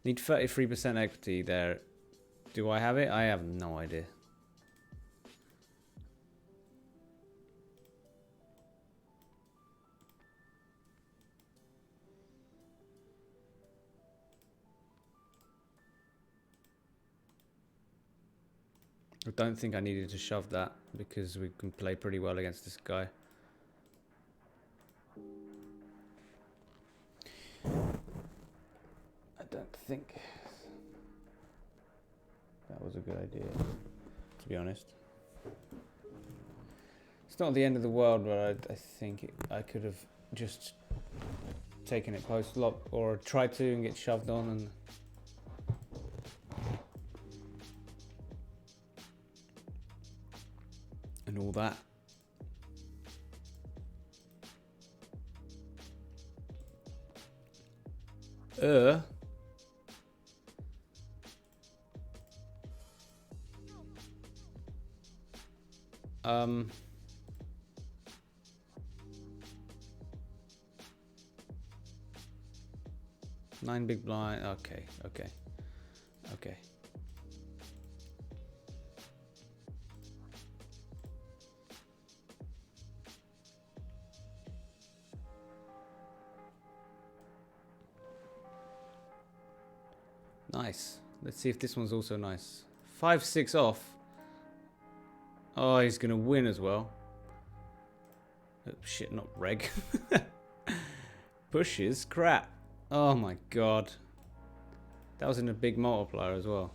Need 33% equity there. Do I have it? I have no idea. I don't think I needed to shove that because we can play pretty well against this guy. I don't think that was a good idea, to be honest. It's not the end of the world, but I think I could have just taken it post flop or tried to and get shoved on and all that. Nine big blind. Okay. Nice. Let's see if this one's also nice. 5-6 off. Oh, he's gonna win as well. Oh, shit, not reg. Pushes crap. Oh my god. That was in a big multiplier as well.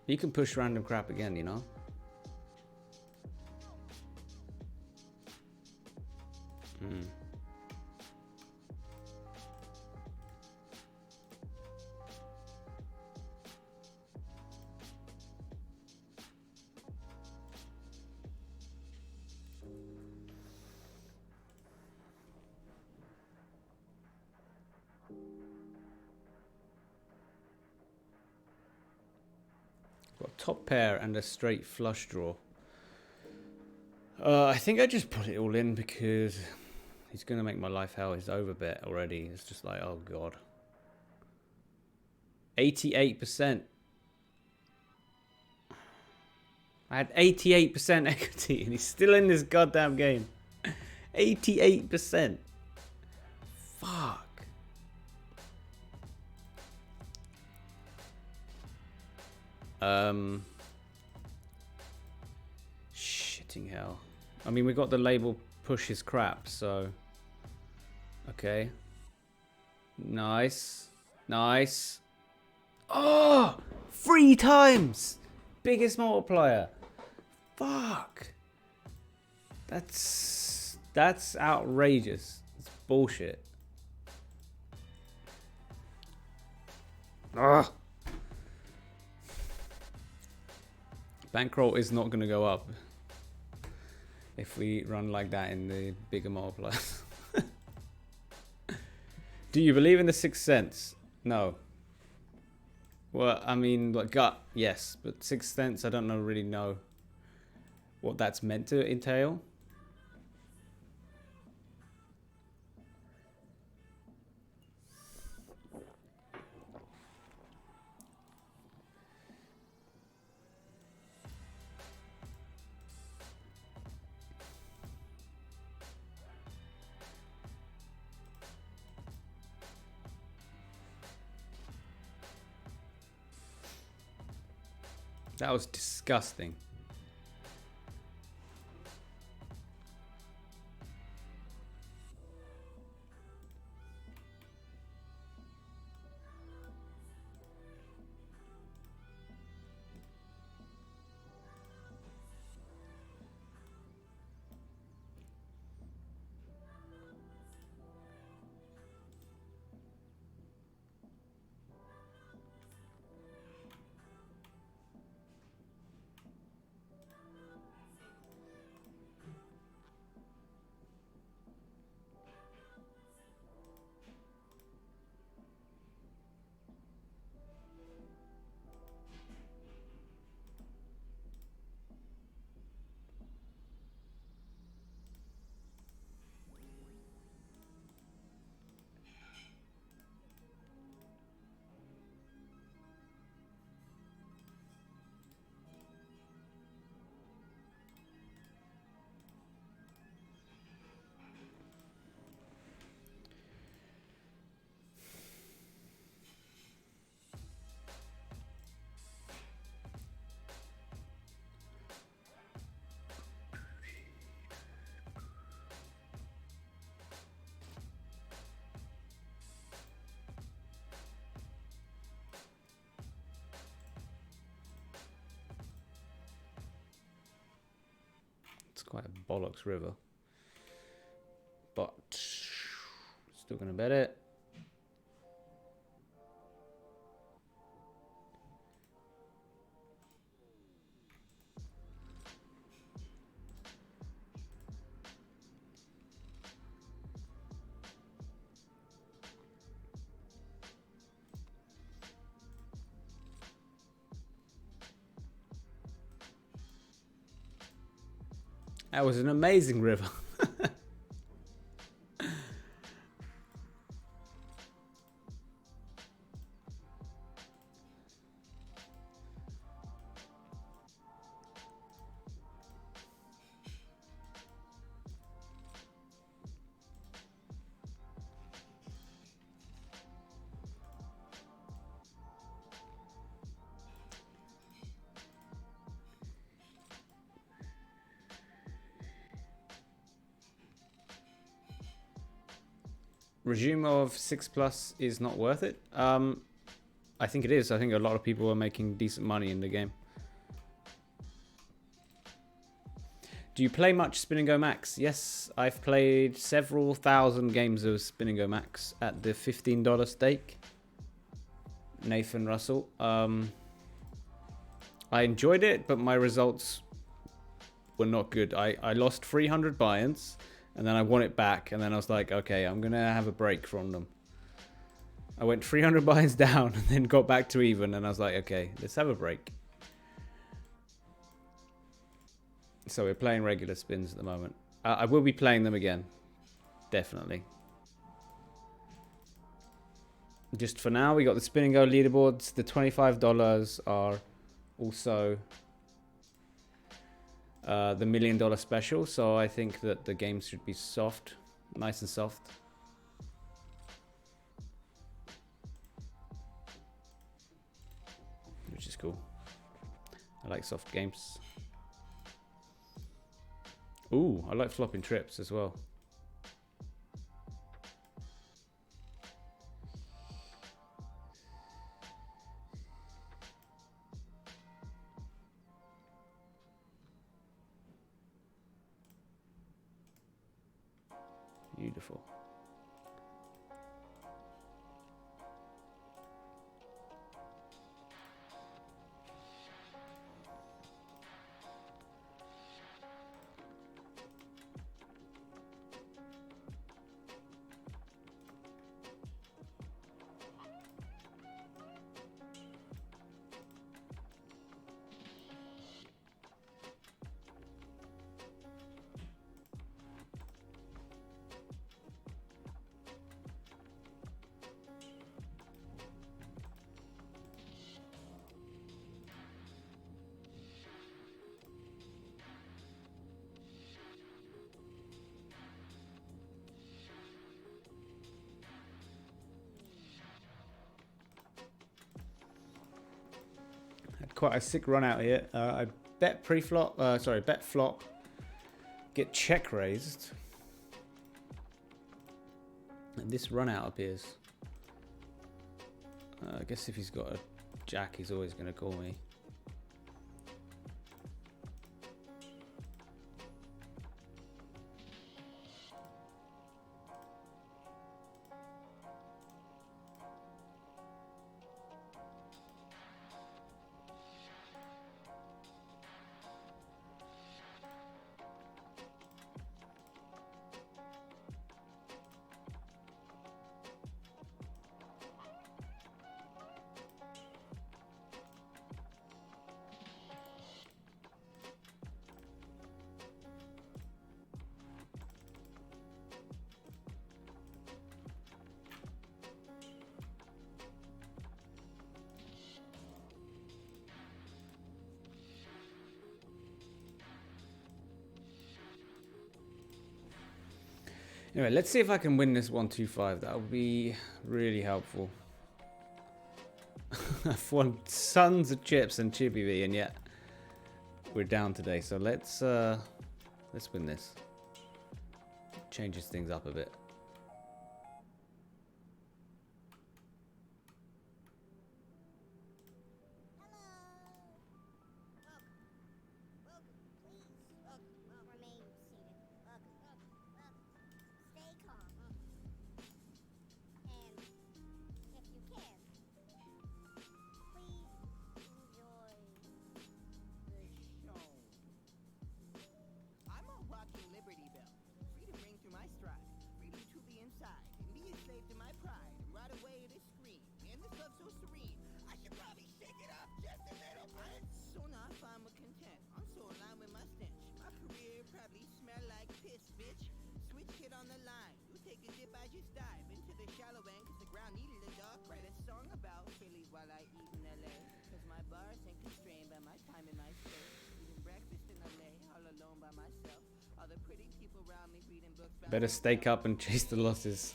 You can push random crap again, you know. Mm. Got top pair and a straight flush draw. I think I just put it all in because he's going to make my life hell. He's overbet already. It's just like, oh, God. 88%. I had 88% equity and he's still in this goddamn game. 88%. Fuck. Shitting hell. I mean, we got the label push his crap, so. Okay. Nice. Nice. Oh! 3 times! Biggest multiplier. Fuck. That's outrageous. It's bullshit. Ugh. Bankroll is not going to go up if we run like that in the bigger multipliers. Do you believe in the sixth sense? No. Well, I mean, like gut, yes, but sixth sense, I don't really know what that's meant to entail. That was disgusting. It's quite a bollocks river. But still gonna bet it. That was an amazing river. Regime of 6+ is not worth it. I think it is. I think a lot of people are making decent money in the game. Do you play much Spin and Go Max? Yes, I've played several thousand games of Spin and Go Max at the $15 stake. Nathan Russell. I enjoyed it, but my results were not good. I lost 300 buy-ins, and then I won it back, and then I was like, okay, I'm going to have a break from them. I went 300 buy-ins down, and then got back to even, and I was like, okay, let's have a break. So we're playing regular spins at the moment. I will be playing them again. Definitely. Just for now, we got the Spin and Go leaderboards. The $25 are also the $1 million special. So I think that the games should be soft. Nice and soft. Which is cool. I like soft games. Ooh, I like flopping trips as well. Beautiful. Quite a sick run out here. I bet pre-flop, bet flop, get check raised. And this run out appears. I guess if he's got a jack, he's always going to call me. Anyway, let's see if I can win this 125. That would be really helpful. I've won tons of chips and Chippy V, and yet we're down today. So let's win this. Changes things up a bit. Better stake up and chase the losses.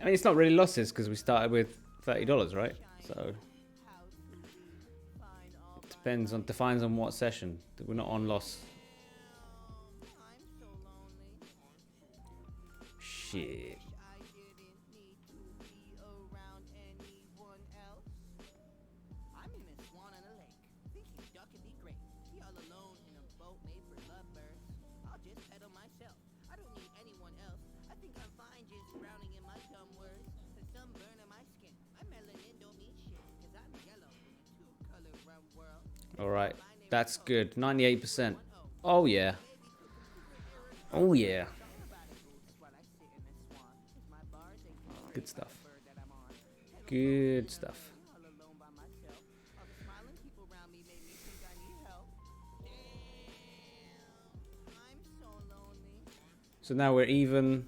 I mean, it's not really losses because we started with $30, right? So it defines on what session. We're not on loss. Shit. All right, that's good. 98%. Oh yeah. Oh yeah. Good stuff. Good stuff. So now we're even,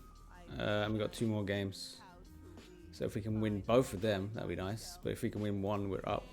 and we've got 2 more games. So if we can win both of them, that'd be nice. But if we can win one, we're up.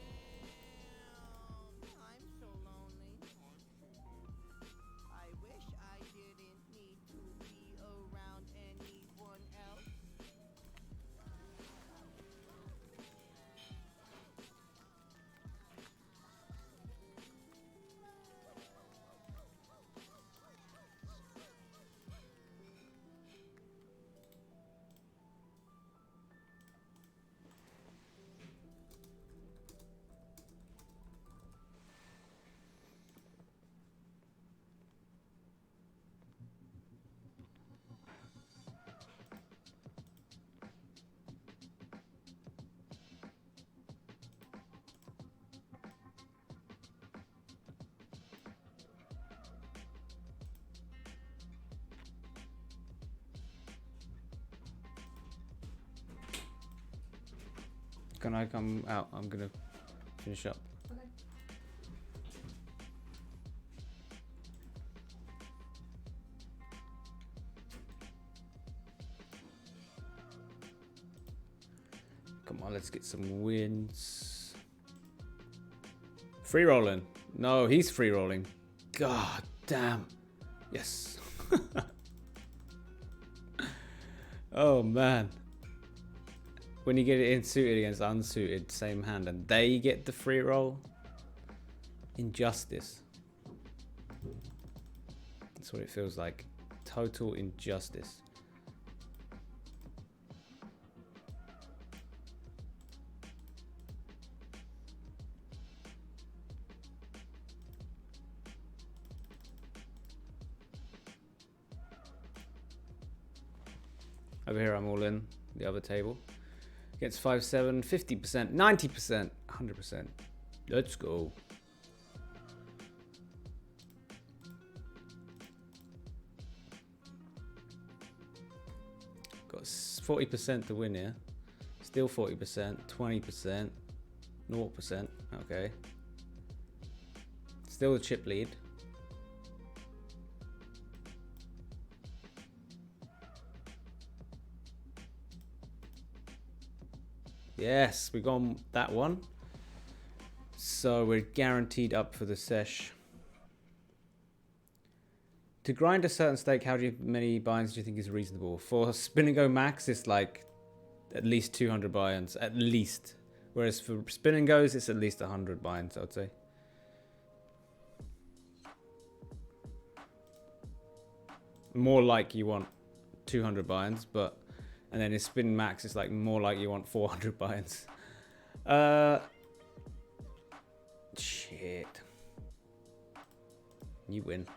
Can I come out? I'm gonna finish up. Okay. Come on, let's get some wins. Free rolling. No, he's free rolling. God damn. Yes. Oh man. When you get it in suited against unsuited, same hand, and they get the free roll. Injustice. That's what it feels like. Total injustice. Over here, I'm all in the other table. Gets 5-7, 50%, 90%, 100%. Let's go. Got 40% to win here. Still 40%, 20%, 0%. Okay. Still the chip lead. Yes, we got that one. So we're guaranteed up for the sesh. To grind a certain stake, how many buy-ins do you think is reasonable? For spin and go max, it's like at least 200 buy-ins, at least. Whereas for spin and goes, it's at least 100 buy-ins, I would say. More like you want 200 buy-ins, but and then in spin max, it's like more like you want 400 buy-ins. Shit. You win.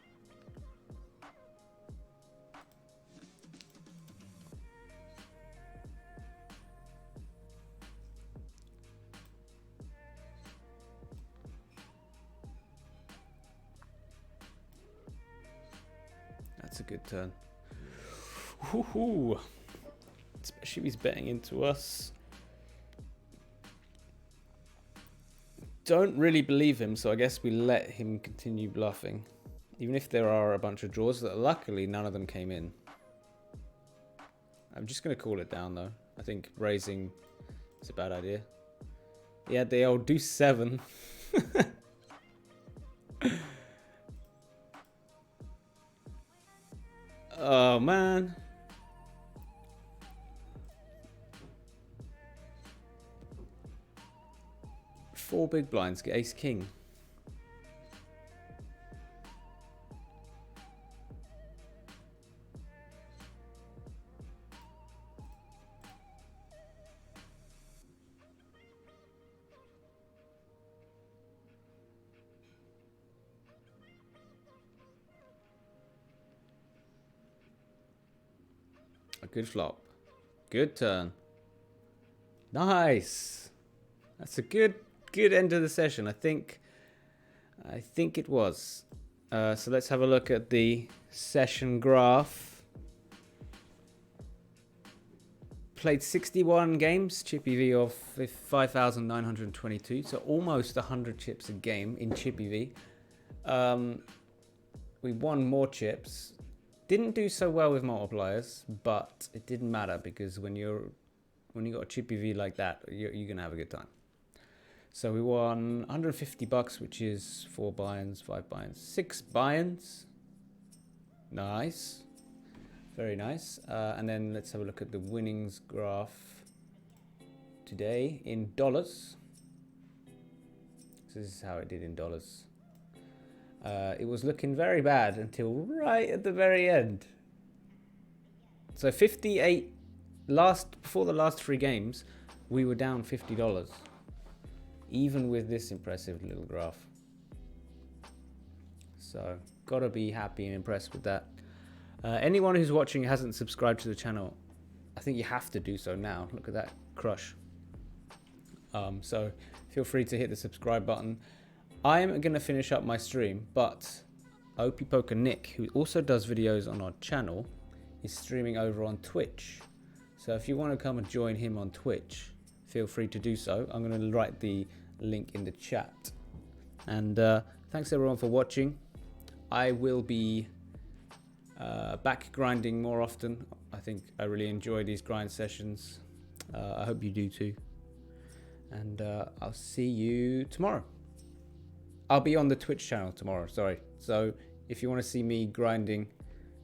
That's a good turn. Woohoo! Especially if he's betting into us. Don't really believe him, so I guess we let him continue bluffing. Even if there are a bunch of draws, that luckily none of them came in. I'm just going to call it down though. I think raising is a bad idea. Yeah, they all do 7. Oh man. Four big blinds, get ace king. A good flop. Good turn. Nice. That's a good end of the session. I think I think it was. So let's have a look at the session graph. Played 61 games, Chippy V of 5,922, so almost 100 chips a game in Chippy V. We won more chips. Didn't do so well with multipliers, but it didn't matter because when you got a Chippy V like that, you're gonna have a good time. So we won 150 bucks, which is 4 buy-ins, 5 buy-ins, 6 buy-ins. Nice. Very nice. And then let's have a look at the winnings graph today in dollars. So this is how it did in dollars. It was looking very bad until right at the very end. So 58 before the last 3 games, we were down $50. Even with this impressive little graph. So, gotta be happy and impressed with that. Anyone who's watching hasn't subscribed to the channel, I think you have to do so now. Look at that crush. So, feel free to hit the subscribe button. I'm gonna finish up my stream, but OP Poker Nick, who also does videos on our channel, is streaming over on Twitch. So, if you want to come and join him on Twitch, feel free to do so. I'm gonna write the link in the chat. And thanks everyone for watching. I will be back grinding more often. I think I really enjoy these grind sessions. I hope you do too. And I'll see you tomorrow. I'll be on the Twitch channel tomorrow, sorry. So if you want to see me grinding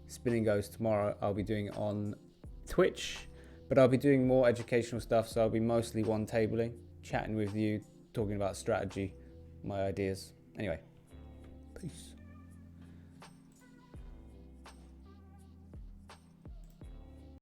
spinning goes tomorrow, I'll be doing it on Twitch. But I'll be doing more educational stuff, so I'll be mostly one-tabling, chatting with you, talking about strategy, my ideas. Anyway, peace.